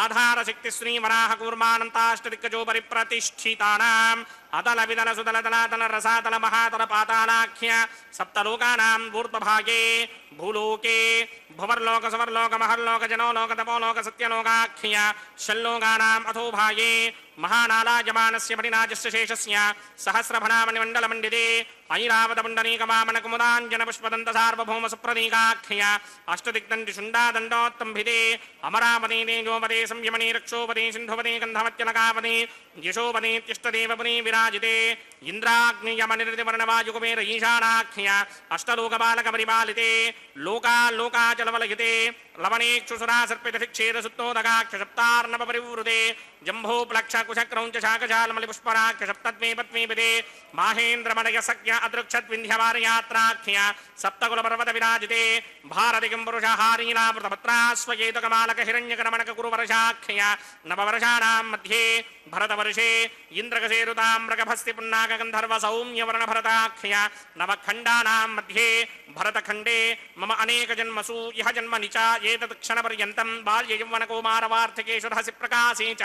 ఆధారశక్తి శ్రీవరాహ కూర్మానంతాష్టదిక్కజో పరిప్రతిష్ఠితానాం అతల విదల సుదల తలాతల రసాతల మహాతల పాతాళాఖ్య సప్తలోకానాం ఊర్ధ్వభాగే భూలోకే భువర్లోక సువర్లోక మహర్లోక జనోలోక తపోలోక సత్యలోకాఖ్య షల్లోకానాం అథోభాగే మహానాలాయమానస్య పటినాజస్య శేషస్య సహస్రభనామణిమండలమండితే ఐరావతపుండరీకవామనకుముదాంజన పుష్పదంత సార్వభౌమ సుప్రదీకాఖ్య అష్టదిగ్దండి శుండాదండోత్తంభిదే అమరావతి తేజోపదే సంయమనీ రక్షోపదే సింధుపదే గంధమత్యనకాపదే యశోపదేత్యష్టదేవపదే విరాజితే ఇంద్రాగ్నియమనిర్దివర్ణవాయుకుమేర ఈశానాఖ్య అష్టలోకపాలక పరిపాలితే లోకాలోకాచలవలయుతే లవణేక్షుసురా సర్పితక్షేదసుత్తోదగాఖ్య సప్తార్ణవ పరివృతే జంభో ప్లక్ష కుశక్రౌంచ శాకశాలమలి పుష్పరాఖ్య సప్తత్వే పత్వీపదే మాహేంద్రమణయ సఖ్య అదృక్షద్వింధ్యవారయాత్రాఖ్య సప్తకుల పర్వత విరాజితే భారతికం పురుషహారీనామృతపత్రాస్వయేతుకమాలక హిరణ్యకరమణక కురువర్షాఖ్య నవవర్షాణాం మధ్యే భరతవర్షే ఇంద్రకసేరుతామ్రకభస్తి పున్నాక గంధర్వ సౌమ్యవర్ణ భరతాఖ్య నవఖండానాం మధ్యే భరతఖండే మమ అనేక జన్మసు ఇహ జన్మని చ ఏతత్ క్షణపర్యంతం బాల్య యౌవన కౌమారవార్ధకేషు రహసి ప్రకాశే చ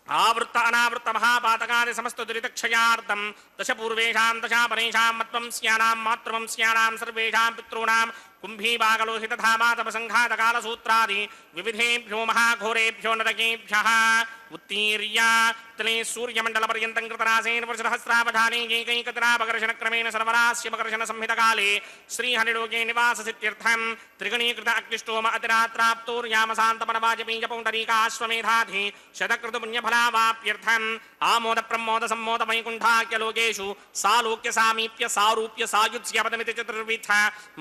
ఆవృత్త అనావృత్త మహాపాతకాని సమస్త దురితక్షయార్థం దశ పూర్వేషాం దశా పరేషాం మత్వంస్యానాం మాతృవంస్యానాం సర్వేషాం పితॄణాం కుంభీబాగలోహితధామాతపసంఘాతకాలసూత్రాది వివిధేభ్యో మహాఘోరేభ్యో నరకేభ్యః ఉత్తీర్య తలే సూర్యమండలపర్యంతం కృతరాసేన పురుషసహస్రావధానే ఏకైకతరాపకర్షణక్రమేణ సర్వరాస్యపకర్షణ సంహితకాలే శ్రీహరిలోకే నివాససిత్యర్థం త్రిగణీకృత అగ్నిష్టోమ అతిరాత్రాప్తోర్యామశాంతపనవాజపీజపౌండరీకాశ్వమేధాధి శతకృతపుణ్యఫలావాప్యర్థం ఆమోద ప్రమోద సమ్మోద వైకుంఠాఖ్యలోకేషు సాలోక్య సామీప్య సారూప్య సాయుధ్యపదమితి చతుర్విధ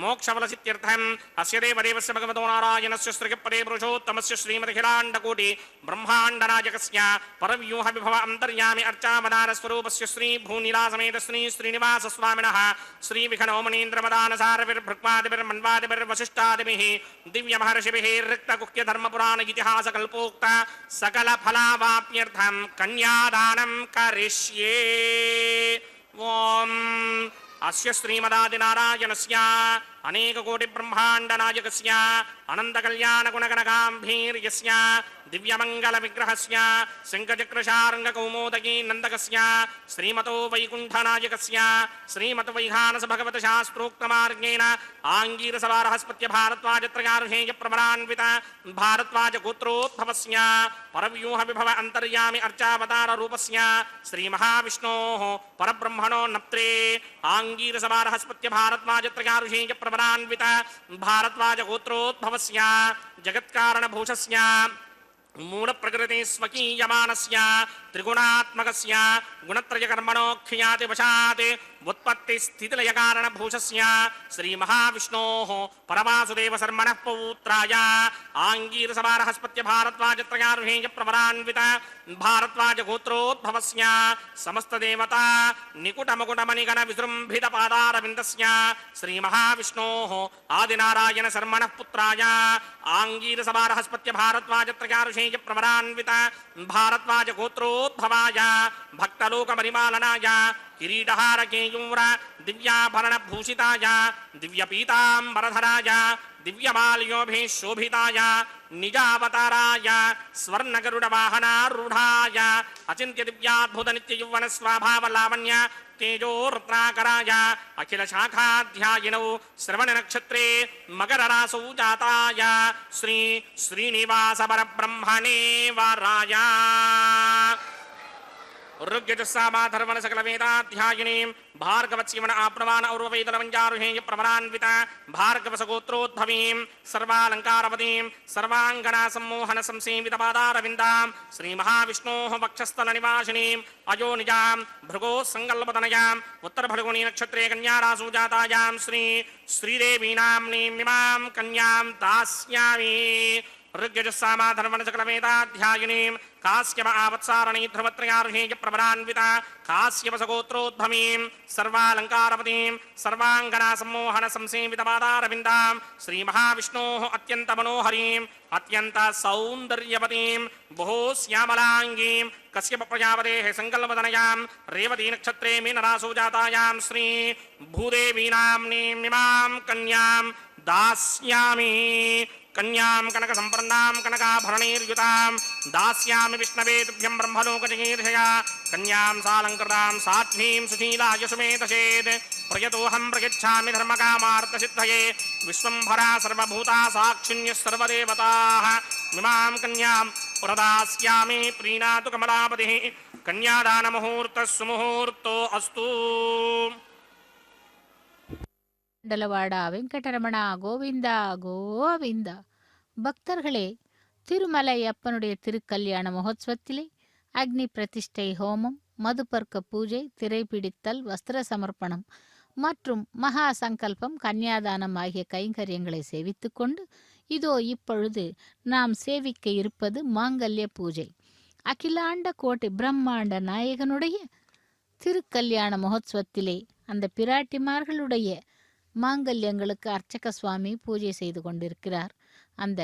మోక్షఫలసిత్యర్థం అస్య దేవదేవస్య భగవతో నారాయణస్య శ్రీపదే పురుషోత్తమస్య శ్రీమదఖిలాండకోటి బ్రహ్మాండనాయకస్య పరవ్యూహ విభవ అంతర్యామి అర్చావదాన స్వరూపస్య శ్రీ భూనిలాసమేత శ్రీ శ్రీనివాస స్వామినః శ్రీ విఘనోమనీంద్రమదానసారవిర్భృక్మాదిభిర్మన్వాదిభిర్వశిష్టాదిభిః దివ్య మహర్షిభిః రిక్తగుహ్య ధర్మపురాణ ఇతిహాస కల్పోక్త సకల ఫలావాప్యర్థం కన్యాదానం కరిష్యే. ఓం అస్య శ్రీమదాదినారాయణస్య అనేకకోటి బ్రహ్మాండనాయకస్య అనంత కళ్యాణ గుణగణగాంభీర్యస్య దివ్యమంగళ విగ్రహస్య శంఖచక్రశార్ంగ కౌమోదకీ నందకస్య శ్రీమతో వైకుంఠనాయకస్య శ్రీమత్ వైఖానస భగవత శాస్త్రోక్తమార్గేణ ఆంగీరసవారహస్పత్య భారద్వాజత్రయార్హేయ ప్రబలాన్విత భారద్వాజ గోత్రోద్భవస్య పరవ్యూహ విభవ అంతర్యామి అర్చావతార రూపస్య శ్రీ మహావిష్ణోః పరబ్రహ్మణో నప్త్రే ఆంగీరసవారహస్పత్య భారద్వాజత్రయార్హేయ ప్రబలాన్విత భారద్వాజ గోత్రోద్భవస్య జగత్కారణభూషస్య మూల ప్రకృతి స్వకీయమానస్య త్రిగుణాత్మకస్య గుణత్రయకర్మణోఖ్యాతి వశాత్ ఉత్పత్తి స్థితిలయ కారణభూషస్య శ్రీ మహావిష్ణోః పరవాసుదేవ శర్మణః పౌత్రాయ ఆంగీరసవారహస్పత్య భారద్వాజత్రయార్హేయ ప్రవరాన్విత భారద్వాజ గోత్రోద్భవస్య సమస్త దేవతా నికుటమకుటమణిగణ విజృంభిత పాదారవిందస్య శ్రీ మహావిష్ణోః ఆదినారాయణ శర్మణః పుత్రాయ ఆంగీరసవారహస్పత్య భారద్వాజత్రయార్హేయ ప్రవరాన్విత భారద్వాజ గోత్రోద్భవాయ భక్తలోక పరిపాలనాయ కిరీటహార కేయూర దివ్యాభరణ భూషితాయ దివ్యపీతాంబరధరాయ దివ్యమాల్యోభిః శోభితాయ నిజావతారాయ స్వర్ణగరుడ వాహనారూఢాయ అచింత్య దివ్యాద్భుత నిత్య యౌవన స్వభావ లావణ్య తేజో రత్నాకరాయ అఖిల శాఖాధ్యాయినౌ శ్రవణ నక్షత్రే మకర రాసౌ జాతాయ శ్రీ శ్రీనివాస పరబ్రహ్మణే వరాయ. ऋग्यजुस्सामाधर्वण सकल वेदाध्यायिनीं भार्गवत्सीवन आप्नवान और्ववेदलवञ्जारुहेय प्रमरान्विता भार्गवसगोत्रोद्भवीं सर्वालङ्कारवतीं सर्वाङ्गना सम्मोहन संसेवितपादारविन्दां श्रीमहाविष्णोः वक्षस्थलनिवासिनीम् अयोनिजां भृगोः सङ्कल्पतनयाम् उत्तरफल्गुनी नक्षत्रे कन्यारासु जातायां श्रीदेवीनाम्नीमिमां कन्यां दास्यामि ऋग्यजुस्सामाधर्वण सकल वेदाध्यायिनीं काश्यप आवत्सारणी ध्रुवत्रयार्हेय प्रबलान्विता काश्यपसगोत्रोद्भवीं सर्वालङ्कारवतीं सर्वाङ्गना सम्मोहन संसेवितपादारविन्दां श्रीमहाविष्णोः अत्यन्तमनोहरीम् अत्यन्तसौन्दर्यवतीं बहु श्यामलाङ्गीं कश्यप प्रजापतेः सङ्कल्पतनयां रेवती नक्षत्रे मीनरासु जातायां श्री भूदेवीनाम्नीमिमां कन्यां दास्यामि कन्यां कनक संपन्नां कनकाभरणैर्युतां दास्यामि विष्णवे तुभ्यं ब्रह्मलोकजगीर्षया कन्यां सालङ्कृतां साध्वीं सुशीलाय सुमेधसेत् प्रयतोऽहं प्रयच्छामि धर्मकामार्थसिद्धये विश्वम्भरा सर्वभूता साक्षिण्यः सर्वदेवताः इमां कन्यां प्रदास्यामि प्रीणातु कमलापतिः कन्यादानमुहूर्तः सुमुहूर्तो अस्तु. மண்டலவாடா வெங்கடரமணா கோவிந்தா கோவிந்தா. பக்தர்களே, திருமலை அப்பனுடைய திருக்கல்யாண மகோத்சவத்திலே அக்னி பிரதிஷ்டை ஹோமம், மதுபர்க்க பூஜை, திரைப்பிடித்தல், வஸ்திர சமர்ப்பணம் மற்றும் மகா சங்கல்பம், கன்னியாதானம் ஆகிய கைங்கரியங்களை சேவித்து கொண்டு இதோ இப்பொழுது நாம் சேவிக்க இருப்பது மாங்கல்ய பூஜை. அகிலாண்ட கோட்டி பிரம்மாண்ட நாயகனுடைய திருக்கல்யாண மகோத்சவத்திலே அந்த பிராட்டிமார்களுடைய மாங்கல்யங்களுக்கு அர்ச்சக சுவாமி பூஜை செய்து கொண்டிருக்கிறார். அந்த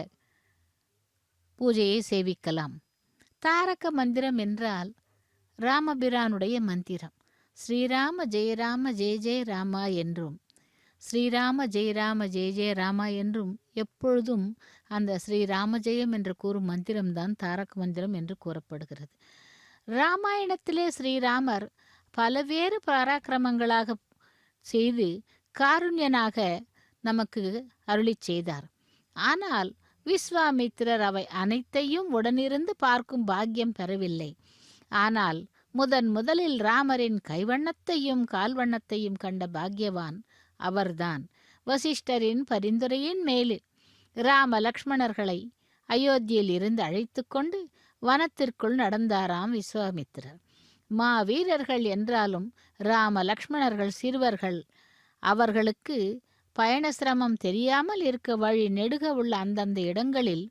பூஜையை சேவிக்கலாம். தாரக மந்திரம் என்றால் ராமபிரானுடைய மந்திரம். ஸ்ரீராம ஜெயராம ஜெய ஜெய ராமா என்றும், ஸ்ரீராம ஜெயராம ஜெய ஜெய ராமா என்றும் எப்பொழுதும் அந்த ஸ்ரீராம ஜெயம் என்று கூறும் மந்திரம்தான் தாரக மந்திரம் என்று கூறப்படுகிறது. ராமாயணத்திலே ஸ்ரீராமர் பலவேறு பராக்கிரமங்களாக செய்து காருண்யனாக நமக்கு அருளிச் செய்தார். ஆனால் விஸ்வாமித்திரர் அவை அனைத்தையும் உடனிருந்து பார்க்கும் பாக்கியம் பெறவில்லை. ஆனால் முதலில் ராமரின் கைவண்ணத்தையும் கால்வண்ணத்தையும் கண்ட பாக்கியவான் அவர்தான். வசிஷ்டரின் பரிந்துரையின் மேல் ராம லக்ஷ்மணர்களை அயோத்தியில் இருந்து அழைத்து கொண்டு வனத்திற்குள் நடந்தாராம் விஸ்வாமித்திரர். மாவீரர்கள் என்றாலும் ராம லக்ஷ்மணர்கள் சிறுவர்கள். அவர்களுக்கு பயண சிரமம் தெரியாமல் இருக்க வழி நெடுக உள்ள அந்தந்த இடங்களில்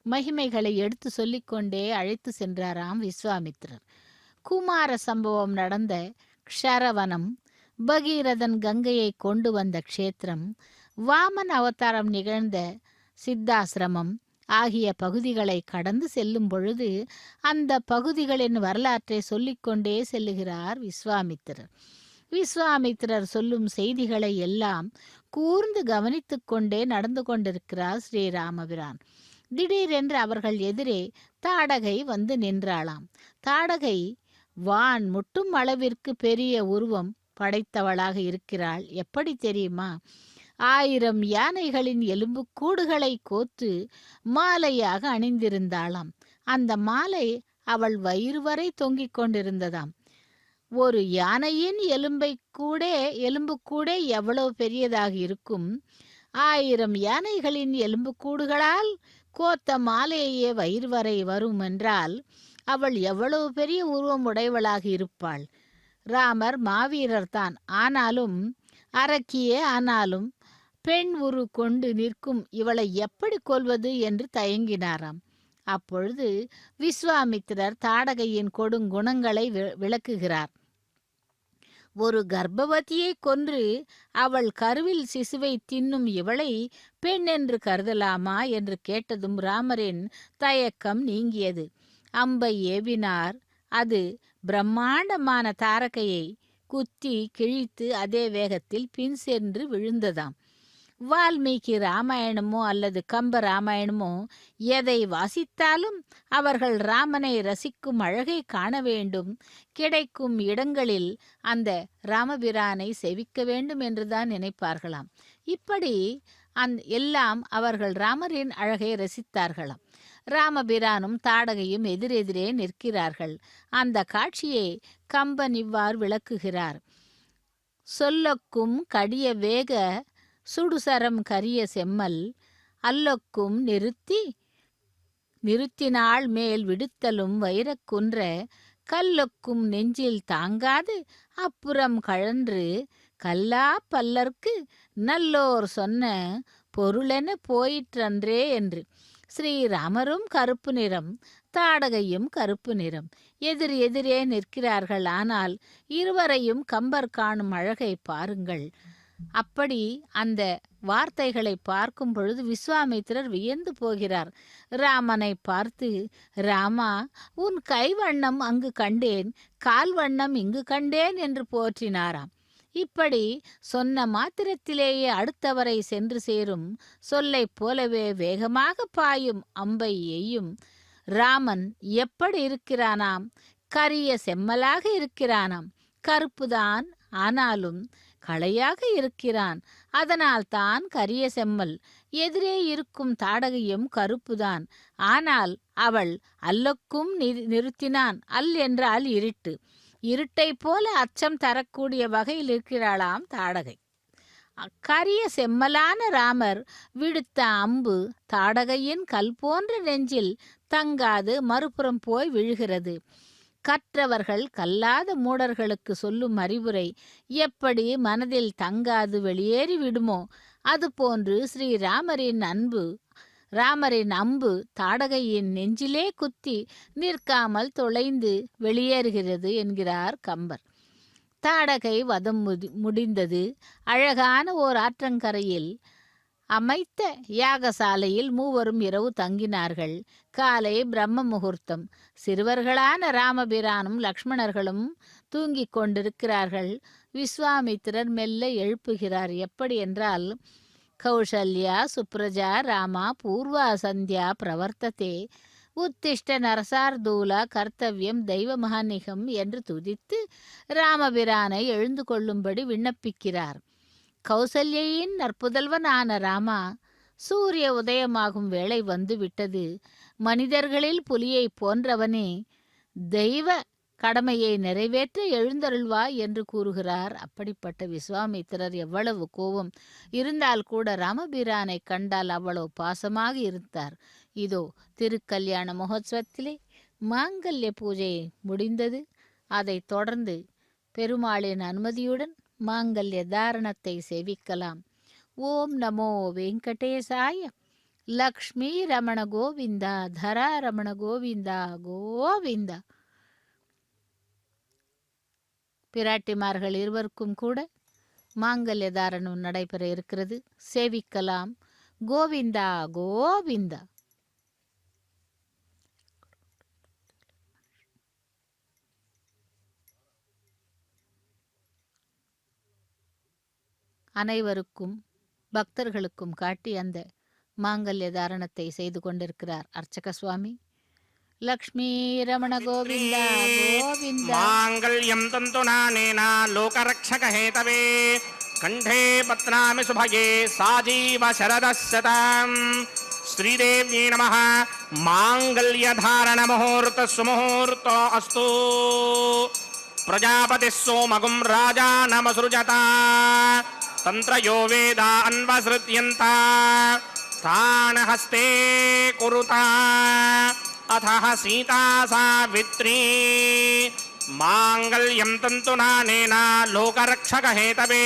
மகிமைகளை எடுத்து சொல்லிக்கொண்டே அழைத்து சென்றாராம் விஸ்வாமித்திரர். குமார சம்பவம் நடந்த க்ஷரவனம், பகீரதன் கங்கையை கொண்டு வந்த க்ஷேத்திரம், வாமன் அவதாரம் நிகழ்ந்த சித்தாசிரமம் ஆகிய பகுதிகளை கடந்து செல்லும் பொழுது அந்த பகுதிகளின் வரலாற்றை சொல்லிக்கொண்டே செல்லுகிறார் விஸ்வாமித்திரர். விஸ்வாமித்திரர் சொல்லும் செய்திகளை எல்லாம் கூர்ந்து கவனித்து கொண்டே நடந்து கொண்டிருக்கிறார் ஸ்ரீராமபிரான். திடீரென்று அவர்கள் எதிரே தாடகை வந்து நின்றாளாம். தாடகை வான் முட்டும் அளவிற்கு பெரிய உருவம் படைத்தவளாக இருக்கிறாள். எப்படி தெரியுமா? 1000 யானைகளின் எலும்புக்கூடுகளை கோத்து மாலையாக அணிந்திருந்தாளாம். அந்த மாலை அவள் வயிறு வரை தொங்கிக் கொண்டிருந்ததாம். ஒரு யானையின் எலும்புக்கூடே எவ்வளவு பெரியதாக இருக்கும்? 1000 யானைகளின் எலும்புக்கூடுகளால் கோத்த மாலையே வயிறு வரை வரும் என்றால் அவள் எவ்வளவு பெரிய உருவம் உடையவளாக இருப்பாள். ராமர் மாவீரர் தான், ஆனாலும் அரக்கியே ஆனாலும் பெண் உரு கொண்டு நிற்கும் இவளை எப்படி கொல்வது என்று தயங்கினாராம். அப்பொழுது விஸ்வாமித்திரர் தாடகையின் கொடுங்குணங்களை விளக்குகிறார். ஒரு கர்ப்பவதியை கொன்று அவள் கருவில் சிசுவை தின்னும் இவளை பெண் என்று கருதலாமா என்று கேட்டதும் ராமரின் தயக்கம் நீங்கியது. அம்பை ஏவினார். அது பிரம்மாண்டமான தாரகையை குத்தி கிழித்து அதே வேகத்தில் பின் சென்று விழுந்ததாம். வால்மீகி ராமாயணமோ அல்லது கம்ப ராமாயணமோ எதை வாசித்தாலும் அவர்கள் ராமனை ரசிக்கும் அழகை காண வேண்டும், கிடைக்கும் இடங்களில் அந்த ராமபிரானை செவிக்க வேண்டும் என்றுதான் நினைப்பார்களாம். இப்படி எல்லாம் அவர்கள் ராமரின் அழகை ரசித்தார்களாம். ராமபிரானும் தாடகையும் எதிரெதிரே நிற்கிறார்கள். அந்த காட்சியை கம்பன் இவ்வாறு விளக்குகிறார். சொல்லக்கும் கடிய வேக சுடுசரம் கரிய செம்மல் அல்லக்கும் நிறுத்தினாள் மேல் விடுத்தலும் வைரக்குன்ற கல்லொக்கும் நெஞ்சில் தாங்காது அப்புறம் கழன்று கல்லா பல்லர்க்கு நல்லோர் சொன்ன பொருளென போயிற்றன்றே என்று. ஸ்ரீராமரும் கருப்பு நிறம், தாடகையும் கருப்பு நிறம், எதிரே நிற்கிறார்கள். ஆனால் இருவரையும் கம்பர் காணும் அழகை பாருங்கள். அப்படி அந்த வார்த்தைகளை பார்க்கும் பொழுது விஸ்வாமித்திரர் வியந்து போகிறார். ராமனை பார்த்து, ராமா, உன் கைவண்ணம் அங்கு கண்டேன், கால் வண்ணம் இங்கு கண்டேன் என்று போற்றினாராம். இப்படி சொன்ன மாத்திரத்திலேயே அடுத்தவரை சென்று சேரும் சொல்லைப் போலவே வேகமாக பாயும் அம்பை எய்யும் ராமன் எப்படி இருக்கிறானாம்? கரிய செம்மலாக இருக்கிறானாம். கருப்புதான், ஆனாலும் களையாக இருக்கிறான். அதனால் தான் கரிய செம்மல். எதிரே இருக்கும் தாடகையும் கருப்புதான், ஆனால் அவள் அல்லக்கும் நிறுத்தினான். அல் என்றால் இருட்டு. இருட்டை போல அச்சம் தரக்கூடிய வகையில் இருக்கிறாளாம் தாடகை. கரிய செம்மலான ராமர் விடுத்த அம்பு தாடகையின் கல் போன்ற நெஞ்சில் தங்காது மறுபுறம் போய் விழுகிறது. கற்றவர்கள் கல்லாத மூடர்களுக்கு சொல்லும் அறிவுரை எப்படி மனதில் தங்காது வெளியேறி விடுமோ, அதுபோன்று ராமரின் அம்பு தாடகையின் நெஞ்சிலே குத்தி நிற்காமல் தொலைந்து வெளியேறுகிறது என்கிறார் கம்பர். தாடகை வதம் முடிந்தது. அழகான ஓர் ஆற்றங்கரையில் அமைத்த யாகசாலையில் மூவரும் இரவு தங்கினார்கள். காலை பிரம்ம முகூர்த்தம். சிறுவர்களான ராமபிரானும் லக்ஷ்மணர்களும் தூங்கிக் கொண்டிருக்கிறார்கள். விஸ்வாமித்திரர் மெல்ல எழுப்புகிறார். எப்படி என்றால், கௌசல்யா சுப்ரஜா ராமா பூர்வா சந்தியா பிரவர்த்ததே உத்திஷ்ட நரசார்தூல கர்த்தவியம் தெய்வ மகாநிகம் என்று துதித்து ராமபிரானை எழுந்து கொள்ளும்படி விண்ணப்பிக்கிறார். கௌசல்யின் நற்புதல்வனான ராமா, சூரிய உதயமாகும் வேளை வந்து விட்டது. மனிதர்களில் புலியை போன்றவனே, தெய்வ கடமையை நிறைவேற்ற எழுந்தருள்வாய் என்று கூறுகிறார். அப்படிப்பட்ட விஸ்வாமித்திரர் எவ்வளவு கோபம் இருந்தால் கூட ராமபிரானை கண்டால் அவ்வளவு பாசமாக இருந்தார். இதோ திருக்கல்யாண மகோத்சவத்திலே மாங்கல்ய பூஜை முடிந்தது. அதைத் தொடர்ந்து பெருமாளின் அனுமதியுடன் மாங்கல்ய தாரணத்தை சேவிக்கலாம். ஓம் நமோ வெங்கடேசாய. லக்ஷ்மி ரமண கோவிந்தா, தரா ரமண கோவிந்தா கோவிந்தா. பிராட்டிமார்கள் இருவருக்கும் கூட மாங்கல்ய தாரணம் நடைபெற இருக்கிறது. சேவிக்கலாம். கோவிந்தா கோவிந்தா. அனைவருக்கும் பக்தர்களுக்கும் காட்டி அந்த மாங்கல்ய தாரணத்தை செய்து கொண்டிருக்கிறார் அர்ச்சக சுவாமி. லக்ஷ்மீ ரமண கோவிந்தா கோவிந்தா. மாங்கல்யம் தந்துநானேனா லோகரக்ஷக ஹேதவே கண்டே பத்னாமி சுபகே சாஜீவ சரதஸ்ஸதாம். ஸ்ரீதேவ்யை நமः. மாங்கல்ய தாரண முகூர்த்த சுமுகூர்த்தோ அஸ்து. பிரஜாபதி சோமகும் ராஜா நமசுஜதா தந்திரயோ வேதா அன்வஸ்ருத்யந்தா தான ஹஸ்தே குருதா அத்தஹ சீதா சாவித்ரி. மாங்கல்யம் தந்துநானேனா லோகரக்ஷக ஹேதவே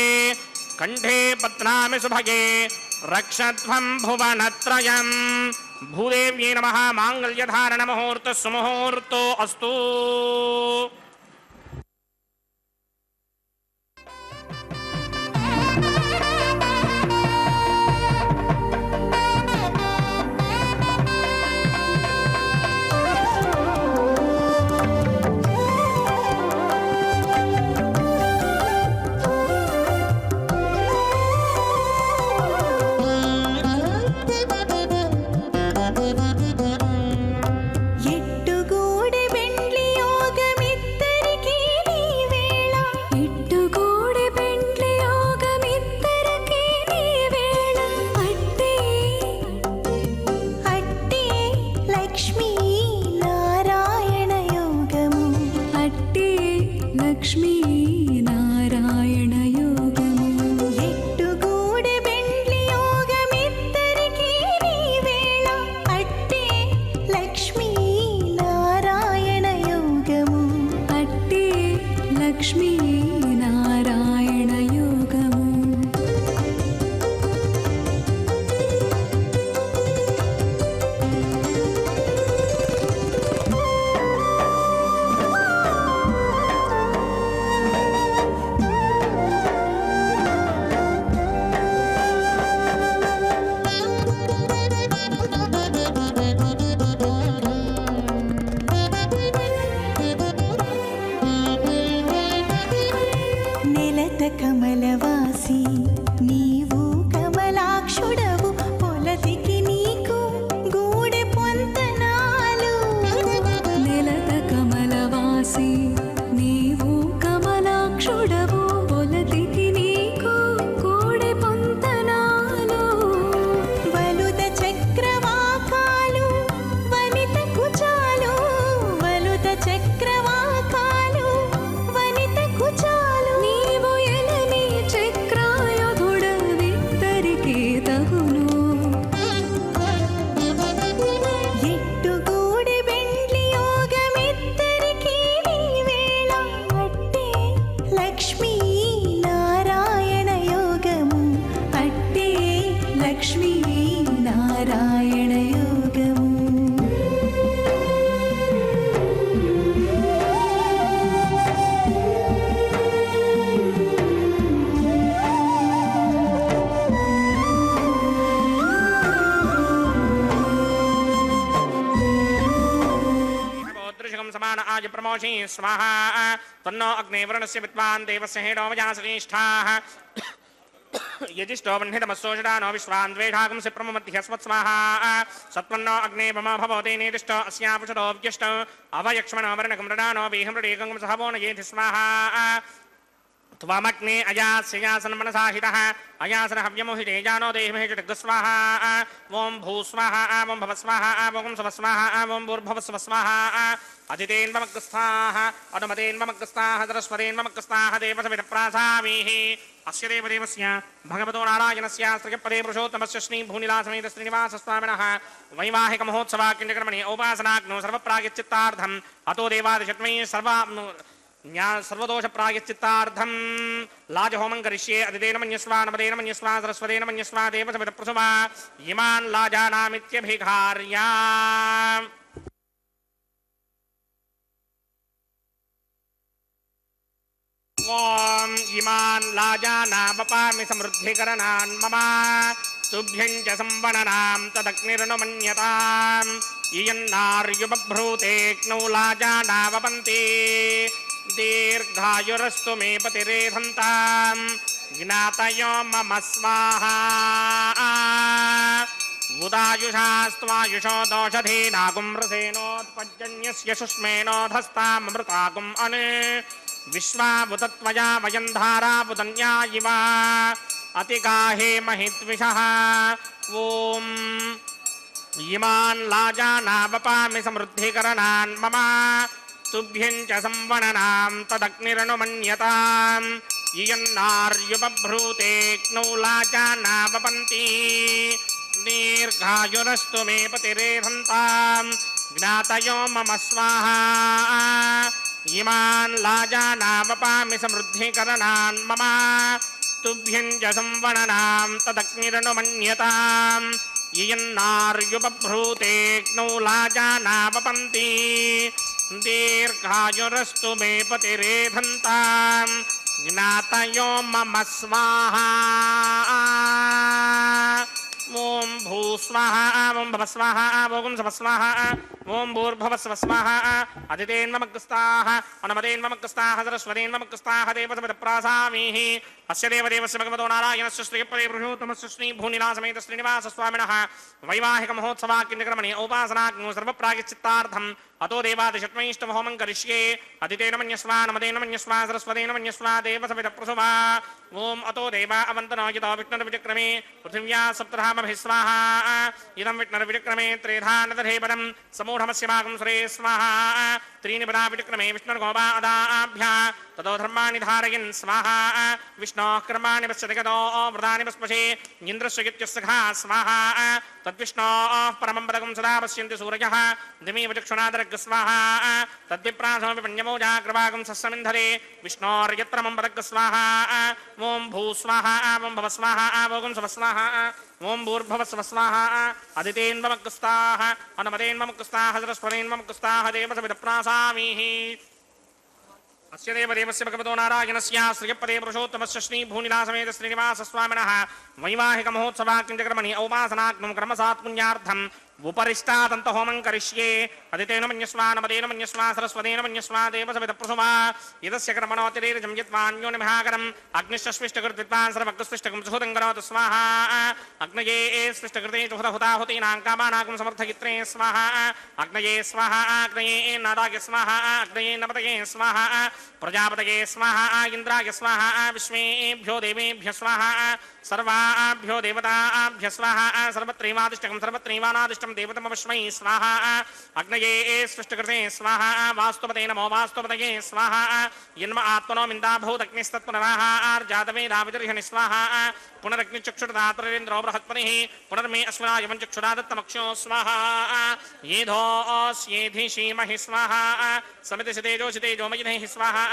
கண்டே பத்னாமி சுபகே ரக்ஷத்வம் புவனத்ரயம். பூதேவ்யை நமः. மாங்கல்ய தாரண முகூர்த்த சுமுகூர்த்தோ அஸ்து. எட்டுகோடி வெள்ளி யோகமித்த లక్ష్మీ నారాయణ యోగము అట్టే లక్ష్మీ నారాయణ యోగము నెలత కమలవాసి నీవు కమలాక్షుడవు పొలతికి నీకు గూడె పొంతనాలు నెలత కమలవాసి నీవు కమలాక్షుడవు పొలతికి నీకు కోడె పొంతనాలు వలుద చక్రవాకాలు వనిత కుచాలు వలుద చక్రవాకాలు వనిత కుచాలు నీవు ఎలని చక్రాయుధుడవిద్దరికీ తగును ఎట్టుగూడి బెండ్లి యోగమిద్దరికీ నీవేళ అట్టే లక్ష్మీ నారాయణ యోగము అట్టే లక్ష్మీ నారాయణ యోగము दृशकं समान आज प्रमोषि स्वाहा तन्नो अग्निवर्णस्य विद्वान् देवस्य हेडोमजासनिष्ठाः यजिष्ठो बह्नितमस्सोषडानो विश्वान् द्वेषागं से प्रममध्यस्मत् स्वाहा सत्वन्नो अग्ने मम भवते नेदिष्टो अस्यापुषतो व्यष्टो अभयक्ष्मणो वर्णकं रडानो वेहमृडेकं सहवो न येति स्वाहा त्वमग्ने अयास्यासन मनसाहितः अयासन हव्यमोहिते जानो देहमे जगस्वाहा ओं भूस्वाहा ओं भवस्वाहा ओं स्वस्वाहा ओं भूर्भवस्वस्वाहा अदितेन्वमग्रस्थाः अनुमतेन्वमग्रस्थाः सरस्वतेन्वमग्रस्थाः देवसविदप्रासामीः अस्य देवदेवस्य भगवतो नारायणस्य श्रीपदे पुरुषोत्तमस्य श्रीभूनिलासमेत श्रीनिवासस्वामिनः वैवाहिकमहोत्सवाकिण्यकर्मणि औपासनाग्नो सर्वप्रागिच्चित्तार्थम् अतो देवादिशत्मैः सर्वदोष प्रायश्चित्तार्थं लाजहोमं करिष्ये अदितेन मन्यस्वा नमदेन मन्यस्वा सरस्वतेन मन्यस्वा देवसविदप्रसुवा इमान् लाजानामित्यभिघार्या ॐ इमान् लाजानामपामि समृद्धिकरणान् मम तुभ्यं च संवननां तदग्निर्नुमन्यताम् इयन्नार्युबभ्रूतेऽग्नौ लाजानावपन्ति दीर्घायुरस्तु मे पतिरेधन्ताम् ज्ञातयो मम स्वाहा उदायुषास्त्वायुषो दोषधीनागुमृसेनोत्पज्जन्यस्य शुष्मेनोधस्तामृतागुम् अने विश्वावुतत्वया वयं धारावुदन्या इव अतिगाहे महिद्विषः ॐ इमान् लाजानावपामि समृद्धिकरणान् मम तुभ्यं च संवननां तदग्निरनुमन्यताम् इयन्नार्युबभ्रूतेऽग्नौ लाजानावपन्ति दीर्घायुरस्तु मे पतिरेधन्ताम् ज्ञातयो मम स्वाहा इमान् लाजानावपामि समृद्धिकरणान् मम तुभ्यं च संवननां तदग्निरनुमन्यताम् इयन्नार्युबभ्रूतेऽग्नौ लाजानावपन्ति दीर्घायुरस्तु मे पतिरेधन्ताम् ज्ञातयो मम स्वाहा ॐ भूस्वाहा ॐ भवस्वाहा ॐ स्वस्वाहा ॐ भूर्भवस्वस्वाहा अदितेन्वमग्रस्ताः अनुमतेन्वमग्रस्ताः सरस्वतेन्वमग्रस्ताः देवसविदप्रासामीः अस्य देवदेवस्य भगवतो नारायणस्य श्रीपदे पुरुषोत्तमस्य श्रीभूनिलासमेत श्रीनिवासस्वामिनः वैवाहिकमहोत्सवाकिण्यकर्मणि औपासनाग्नो सर्वप्रायश्चित्तार्थम् अतो देवादिशत्मैष्टहोमं करिष्ये अदितेन मन्यस्वा नमदेन मन्यस्वा सरस्वतेन मन्यस्वा देवसविदप्रसुवा ॐ अतो देवा अवन्तनो यतो विष्णुर्विचक्रमे पृथिव्या सप्तधामभिः स्वाहा इदं विष्णुर्विचक्रमे त्रेधा नदधे पदं समूढ मूढमस्य भागं सुरे स्वाहा त्रीणि पदापिटक्रमे विष्णुर्गोपादाभ्यः ततो धर्माणि धारयन् स्वाहा विष्णोः कर्माणि पश्यति गतो व्रतानि पस्पशे इन्द्रस्य गित्यस्सखा स्वाहा तद्विष्णोः परमं पदकं सदा पश्यन्ति सूरयः दिमेव चक्षुणादरग् स्वाहा तद्विप्रासमपि पण्यमोजाग्रभागं सस्समिन्धरे विष्णोर्यत्रमं पदग् स्वाहा ॐ भू स्वाहा ॐ भव स्वाहा भोगं सव स्वाहा ॐ भूर्भुवः स्वः स्वाहा अदितेन्वमग्स्ताः अनुमतेन्वमग्स्ताः सरस्वतेन्वमग्स्ताः देवसविदप्रासामीः अस्य देवदेवस्य भगवतो नारायणस्य श्रियपदे पुरुषोत्तमस्य श्रीभूनिलासमेत श्रीनिवासस्वामिनः वैवाहिकमहोत्सवाग्निजकर्मणि औपासनाग्नं कर्मसात् पुण्यार्थम् उपरिष्टादन्तहोमं करिष्ये अदितेन मन्यस्वा नमदेन मन्यस्वा सरस्वतेन मन्यस्वा देवसविदप्रसुमा यदस्य कर्मणोतिरेरजं यत्वान्योनिमहाकरम् अग्निश्चस्विष्टकृद्विद्वान् सर्वग्स्विष्टकं सुहृदं करोतु स्वाहा अग्नये स्विष्टकृते जुहृदहुताहुतीनां कामानागं समर्थयित्रे स्वाहा अग्नये स्वाहा अग्नये नादाय स्वाहा अग्नये नमतये स्वाहा प्रजापतये स्वाहा इन्द्राय स्वाहा विश्वेभ्यो देवेभ्यः स्वाहा सर्वाभ्यो देवताभ्यः स्वाहा सर्वत्रैवादिष्टकं सर्वत्रैवानादिष्टं देवतमवश्मै स्वाहा अग्नये स्विष्टकृते स्वाहा वास्तुपते नमो वास्तुपतये स्वाहा यन्म आत्मनो मिन्दा भूतग्निस्तत्पुनराः आर्जातवेदाविदर्हणि स्वाहा पुनरग्निचक्षुर्दात्रेन्द्रो बृहत्पतिः पुनर्मे अश्वनायवं चक्षुरादत्तमक्षो स्वाहा येधोऽस्येधिषीमहि स्वाहा समितिशितेजोषितेजोमयिधेहि स्वाहा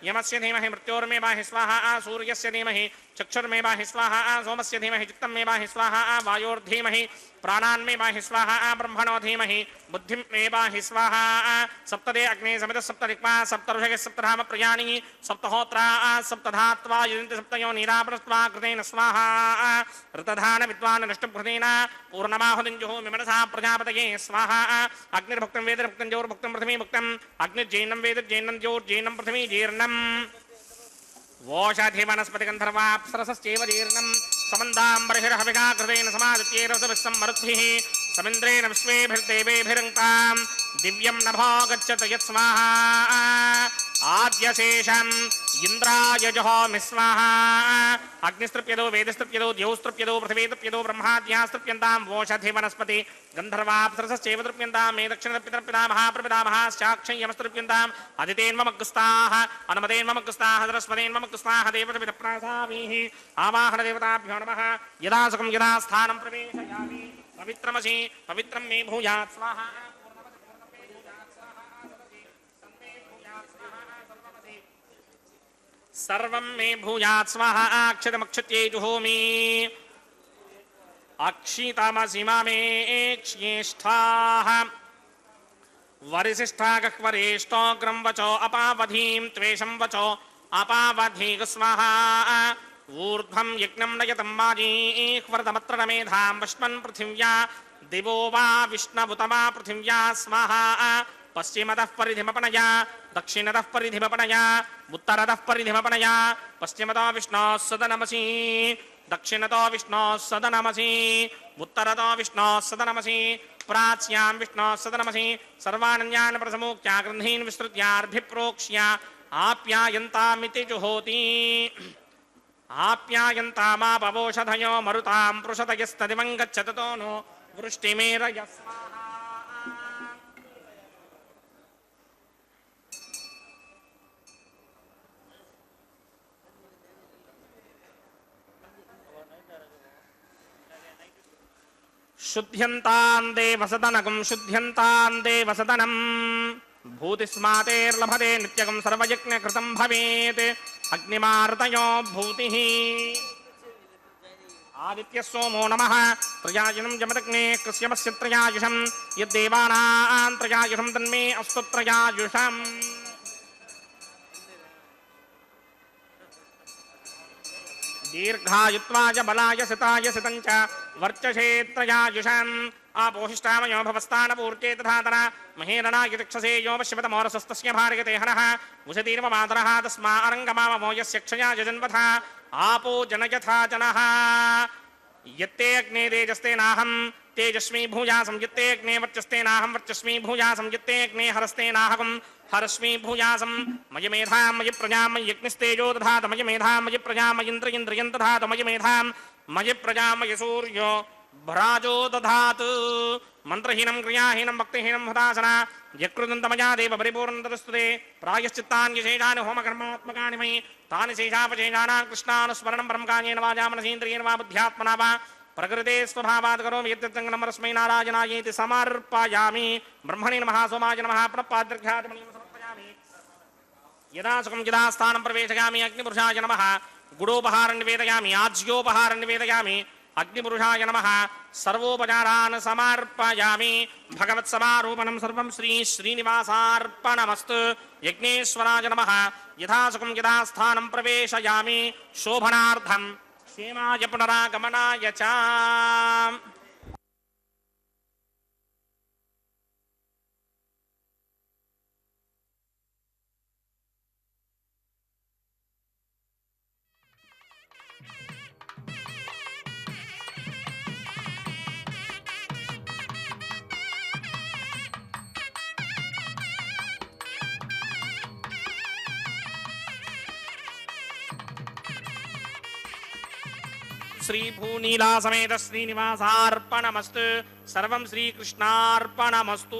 यमस्य धीमहि मृत्योर्मे बाहि स्वाहा सूर्यस्य धीमहि चक्षुर्मे बाहि स्वाहा सोमस्य धीमहि चित्तं मे बाहि स्वाहा वायोर्धीमहि प्राणान्मे बाहि स्वाहा ब्रह्मणो धीमहि बुद्धिं मे बाहि स्वाहा सप्तदे अग्ने समितः सप्तदिक्पा सप्तऋषयः सप्तधाम प्रयाणि सप्तहोत्रा सप्तधात्वा युजन्ति सप्तयो नीरापरस्त्वा कृतेन स्वाहा ऋतधान विद्वान् नष्टभृतेन पूर्णमाहुतिं जुहोमि मनसा प्रजापतये स्वाहा अग्निर्भुक्तं वेदर्भुक्तं जोर्भुक्तं पृथिवी भुक्तम् अग्निर्जैनं वेदर्जैनं जोर्जैनं पृथिवी जीर्णम् वोषाधिवनस्पतिगन्धर्वाप्सरसश्चैव जीर्णं समन्दाम्बर्हिर्हविषा कृतेन समादित्यैरसविस्सम्मरुद्भिः समिन्द्रेण विश्वेभिर्देवेभिरङ्क्तां दिव्यं नभो गच्छत यत्स्वाहा आद्यशेषम् इन्द्राय जहोमि स्वाहा अग्निस्तृप्यदो वेदस्तृप्यदो द्यौस्तृप्यदो पृथिवीतृप्यदो ब्रह्माद्यास्तृप्यन्तां वोषधिवनस्पति गन्धर्वाप्सरसश्चैव तृप्यन्तां मे दक्षिणतृप्यतर्पिता महाप्रपितामहाश्चाक्षय्यमस्तृप्यन्ताम् अदितेन्वमग्स्ताः अनुमतेन्वमग्स्ताः सरस्वतेन्वमग्स्ताः देवसविदप्रासामीः आवाहनदेवताभ्यो नमः यदा सुखं यदा स्थानं प्रवेशयामि पवित्रमसि पवित्रं मे भूयात् स्वाहा सर्वं मे भूयात् स्वाहा अक्षतमक्षत्यै जुहोमि अक्षितामसि मामे क्ष्येष्ठाः वरिशिष्ठा गह्वरेष्टोऽग्रं वचो अपावधीं त्वेषं वचो अपावधीः स्वाहा ऊर्ध्वं यज्ञं नयतं माजीह्वरतमत्र न मेधां वश्मन् पृथिव्या दिवो वा विष्णवुतमा पृथिव्या स्वाहा पश्चिमतः परिधिमपणया दक्षिणतः परिधिमपणया उत्तरतः परिधिमपणया पश्चिमतो विष्णोः सदनमसि दक्षिणतो विष्णोः सदनमसि उत्तरतो विष्णोः सदनमसि प्राच्यां विष्णोः सदनमसि सर्वानन्यान् प्रसमोक्त्या ग्रन्थीन् विस्तृत्यार्भिप्रोक्ष्य आप्यायन्तामिति जुहोति आप्यायन्तामापवोषधयो मरुतां पृषतयस्तदिवं गच्छततो नो वृष्टिमेरय स्वाहा शुद्ध्यन्तां देवसदनकं शुद्ध्यन्तां देवसदनं भूतिस्मातेर्लभते नित्यकं सर्वयज्ञकृतं भवेत् अग्निमार्तयो भूतिः आदित्य सोमो नमः त्रयायुषं जमदग्ने कृष्यमस्य त्रयायुषं यद्देवानां त्रयायुषं तन्मे अस्तु त्रयायुषम् दीर्घायुत्वाय बलाय सिताय सितं च वर्चसे त्रयायुषम् आपोहिष्टामयो भवस्तानपूर्ते तथातरा महेरणाय दिक्षसे यो पश्यमतमोरसस्तस्य भार्यते हनः उषतीर्वमातरः तस्मा अरङ्गमामो यस्य क्षया यजन्वथा आपो जनयथा जनः यत्ते अग्ने तेजस्ते नाहं तेजस्मी भूयासं यत्ते अग्ने वर्चस्ते नाहं वर्चस्मी भूयासं यत्ते अग्ने हरस्ते नाहं हरस्मी भूयासं मयि मेधां मयि प्रजां मयि यज्ञस्तेजो दधात मयि मेधां मयि प्रजां मयि इन्द्रियं दधात मयि मेधां मयि प्रजां मयि सूर्यो भ्राजो दधातु మంత్రహీనం క్రియాహీనం భక్తిహీనం హుదాసన యకృదంతమయా దేవ పరిపూర్ణతరస్తుతే ప్రాయశ్చిత్తాన్ యశేషాని హోమకర్మాత్మకాని మయి తాని శేషాపశేషానాం కృష్ణానుస్మరణం పరమకాయేన వాజా మనసేంద్రియేణ వా బుద్ధ్యాత్మనా వా ప్రకృతే స్వభావాత్ కరోమి యత్యత్తంగ నమస్మై నారాయణాయేతి సమర్పయామి. బ్రహ్మణే నమః సోమాయ నమః ప్రణపాద్రఘ్యాతమణిం సమర్పయామి. యదా సుఖం యదా స్థానం ప్రవేశయామి అగ్నిపురుషాయ నమః గుడోపహారం నివేదయామి ఆజ్యోపహారం నివేదయామి అగ్నిపురుషాయ నమః సర్వోపచారాన్ సమర్పయామి. భగవత్సమారూపణం సర్వం శ్రీ శ్రీనివాసార్పణమస్తు. యజ్ఞేశ్వరాయ నమః యథా సుఖం యథా స్థానం ప్రవేశయామి శోభనార్థం క్షేమాయ పునరాగమనాయ చ. శ్రీభూనీలా సమేత శ్రీనివాసార్పణమస్తు. సర్వం శ్రీకృష్ణార్పణమస్తు.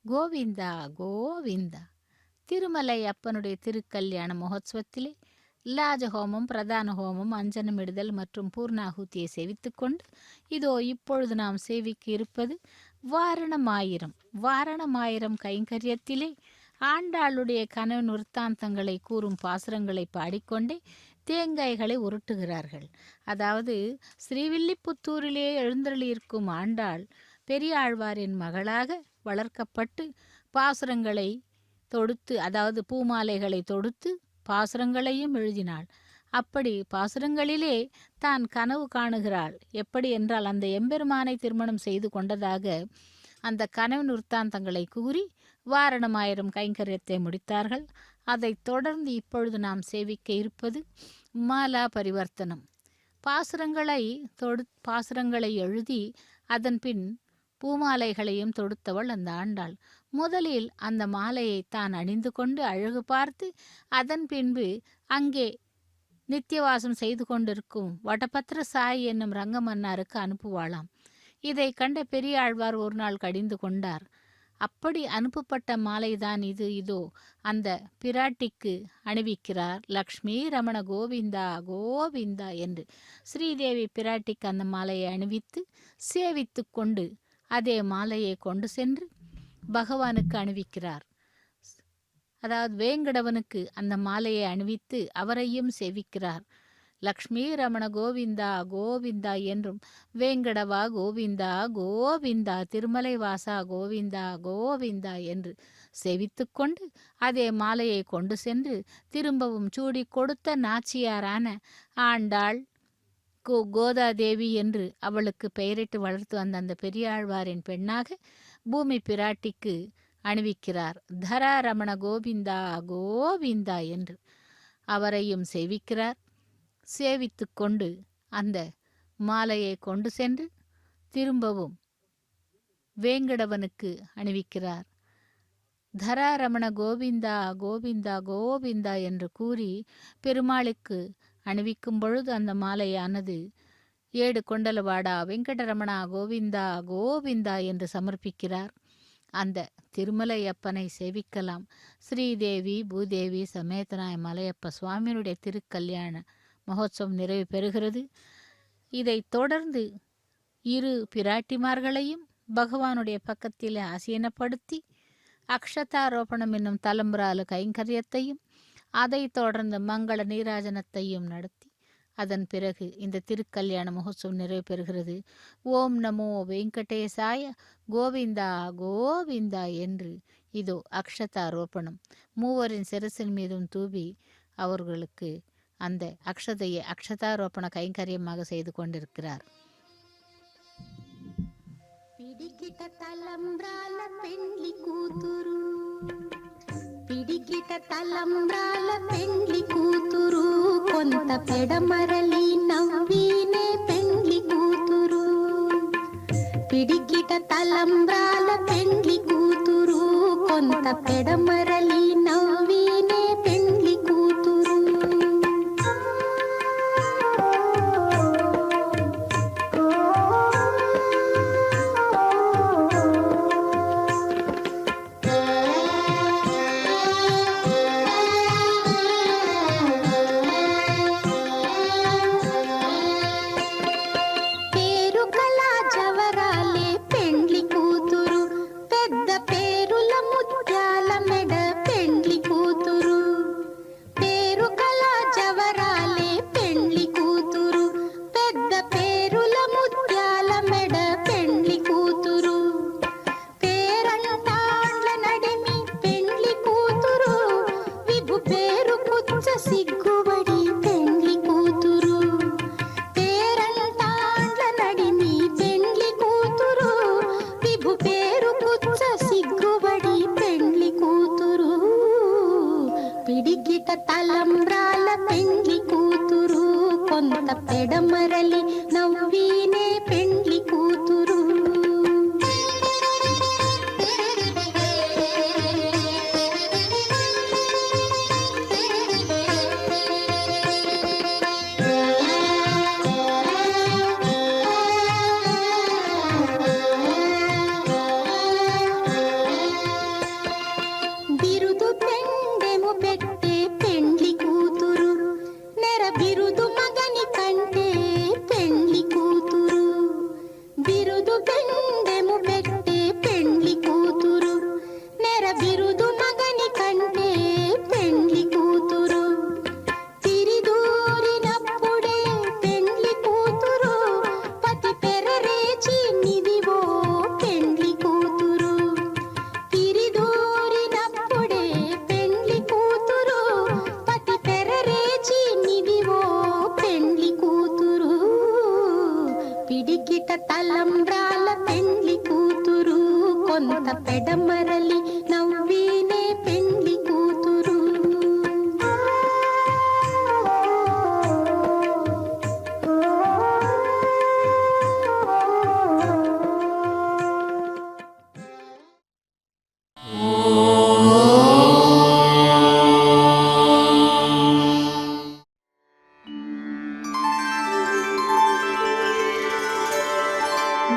கோவிந்தா கோவிந்தா. திருமலை அப்பனுடைய திருக்கல்யாண மகோத்சவத்திலே லாஜஹோமம், பிரதான ஹோமம், அஞ்சனமிடுதல் மற்றும் பூர்ணாகுதியை சேவித்துக்கொண்டு இதோ இப்பொழுது நாம் சேவிக்க இருப்பது வாரணமாயிரம். வாரணமாயிரம் கைங்கரியத்திலே ஆண்டாளுடைய கனவு விருத்தாந்தங்களை கூறும் பாசுரங்களை பாடிக்கொண்டே தேங்காய்களை உருட்டுகிறார்கள். அதாவது ஸ்ரீவில்லிபுத்தூரிலே எழுந்தருளியிருக்கும் ஆண்டாள் பெரியாழ்வாரின் மகளாக வளர்க்கப்பட்டு பாசுரங்களை தொடுத்து, அதாவது பூமாலைகளை தொடுத்து பாசுரங்களையும் எழுதினாள். அப்படி பாசுரங்களிலே தான் கனவு காணுகிறாள். எப்படி என்றால் அந்த எம்பெருமானை திருமணம் செய்து கொண்டதாக அந்த கனவு விருத்தாந்தங்களை கூறி வாரணமாயிரம் கைங்கரியத்தை முடித்தார்கள். அதைத் தொடர்ந்து இப்பொழுது நாம் சேவிக்க இருப்பது மாலா பரிவர்த்தனம். பாசுரங்களை எழுதி அதன் பின் பூமாலைகளையும் தொடுத்தவள் அந்த ஆண்டாள். முதலில் அந்த மாலையை தான் அணிந்து கொண்டு அழகு பார்த்து அதன் பின்பு அங்கே நித்தியவாசம் செய்து கொண்டிருக்கும் வடபத்திர சாய் என்னும் ரங்கமன்னாருக்கு அனுப்புவாளாம். இதை கண்ட பெரியாழ்வார் ஒரு நாள் கடிந்து கொண்டார். அப்படி அனுப்பப்பட்ட மாலைதான் இது. இதோ அந்த பிராட்டிக்கு அணிவிக்கிறார். லக்ஷ்மி ரமண கோவிந்தா கோவிந்தா என்று ஸ்ரீதேவி பிராட்டிக்கு அந்த மாலையை அணிவித்து சேவித்து கொண்டு அதே மாலையை கொண்டு சென்று பகவானுக்கு அணிவிக்கிறார். அதாவது வேங்கடவனுக்கு அந்த மாலையை அணிவித்து அவரையும் சேவிக்கிறார். லக்ஷ்மி ரமண கோவிந்தா கோவிந்தா என்றும் வேங்கடவா கோவிந்தா கோவிந்தா திருமலை வாசா கோவிந்தா கோவிந்தா என்று சேவித்து கொண்டு அதே மாலையை கொண்டு சென்று திரும்பவும் சூடி கொடுத்த நாச்சியாரான ஆண்டாள் கோதாதேவி என்று அவளுக்கு பெயரிட்டு வளர்த்து வந்த அந்த பெரியாழ்வாரின் பெண்ணாக பூமி பிராட்டிக்கு அணிவிக்கிறார். தரா ரமண கோவிந்தா கோவிந்தா என்று அவரையும் சேவிக்கிறார். சேவித்து கொண்டு அந்த மாலையை கொண்டு சென்று திரும்பவும் வேங்கடவனுக்கு அணிவிக்கிறார். தராரமண கோவிந்தா கோவிந்தா கோவிந்தா என்று கூறி பெருமாளுக்கு அணிவிக்கும் பொழுது அந்த மாலையானது ஏடு கொண்டலவாடா வெங்கடரமணா கோவிந்தா கோவிந்தா என்று சமர்ப்பிக்கிறார். அந்த திருமலை அப்பனை சேவிக்கலாம். ஸ்ரீதேவி பூதேவி சமேதனாய மலையப்ப சுவாமியினுடைய திருக்கல்யாண மகோத்சவம் நிறைவு பெறுகிறது. இதைத் தொடர்ந்து இரு பிராட்டிமார்களையும் பகவானுடைய பக்கத்தில் ஆசீனப்படுத்தி அக்ஷதாரோபணம் என்னும் தலம்புரால கைங்கரியத்தையும் அதைத் தொடர்ந்து மங்கள நீராஜனத்தையும் நடத்தி அதன் பிறகு இந்த திருக்கல்யாண மகோத்சவம் நிறைவு பெறுகிறது. ஓம் நமோ வெங்கடேசாய கோவிந்தா கோவிந்தா என்று இதோ அக்ஷதாரோபணம் மூவரின் சிரசின் மீதும் தூவி அவர்களுக்கு அந்த அக்ஷதையை அக்ஷதாரோபண கைங்கரியமாக செய்து கொண்டிருக்கிறார். పిడికిట తలంబ్రాల పెండ్లి కూతురు పిడికిట తలంబ్రాల పెండ్లి కూతురు కొంత పెడమరలి నవ్వినే పెండ్లి కూతురు పిడికిట తలంబ్రాల పెండ్లి కూతురు కొంత పెడమరలి నవ్వినే పెండ్లి కూతురు పెడమరలి నవ్వీనే పెండ్లి కూతురు. బిరుదు పెండెము పెట్టే పెండ్లి కూతురు, నెర బిరుదు మగని కంటే పెండ్లి కూతురు. బిరుదు పెండెము పెట్టే పెండ్లి కూతురు, నెర బిరుదు మగని కంటే పెండ్లి కూతురు. తిరిదూరినప్పుడే పెండ్లి కూతురు, పతి పెరరేచి నిదివో పెండ్లి కూతురు. తిరిదూరినప్పుడే పెండ్లి కూతురు, పతి పెరరేచి నిదివో పెండ్లి కూతురు. పిడికిట తలంబ్రాల పెండ్లి కూతురు, కొంత పెడమరలి నవ్వీనే పెండ్లి కూతురు.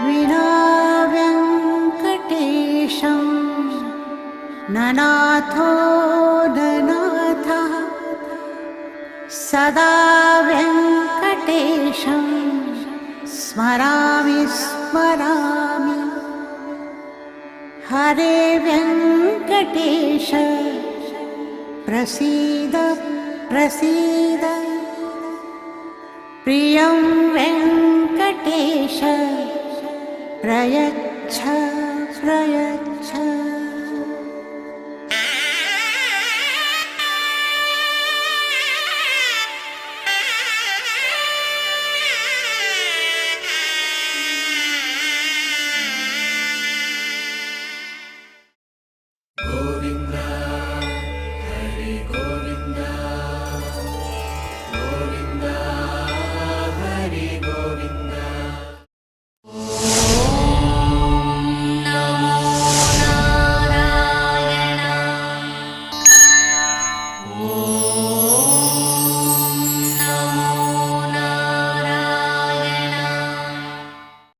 विना वेङ्कटेशं ननाथो ननाथः, सदा वेङ्कटेशं स्मरामि स्मरामि. हरे वेङ्कटेश प्रसीद प्रसीद, प्रियं वेङ्कटेश प्रयच्छ प्रयच्छ.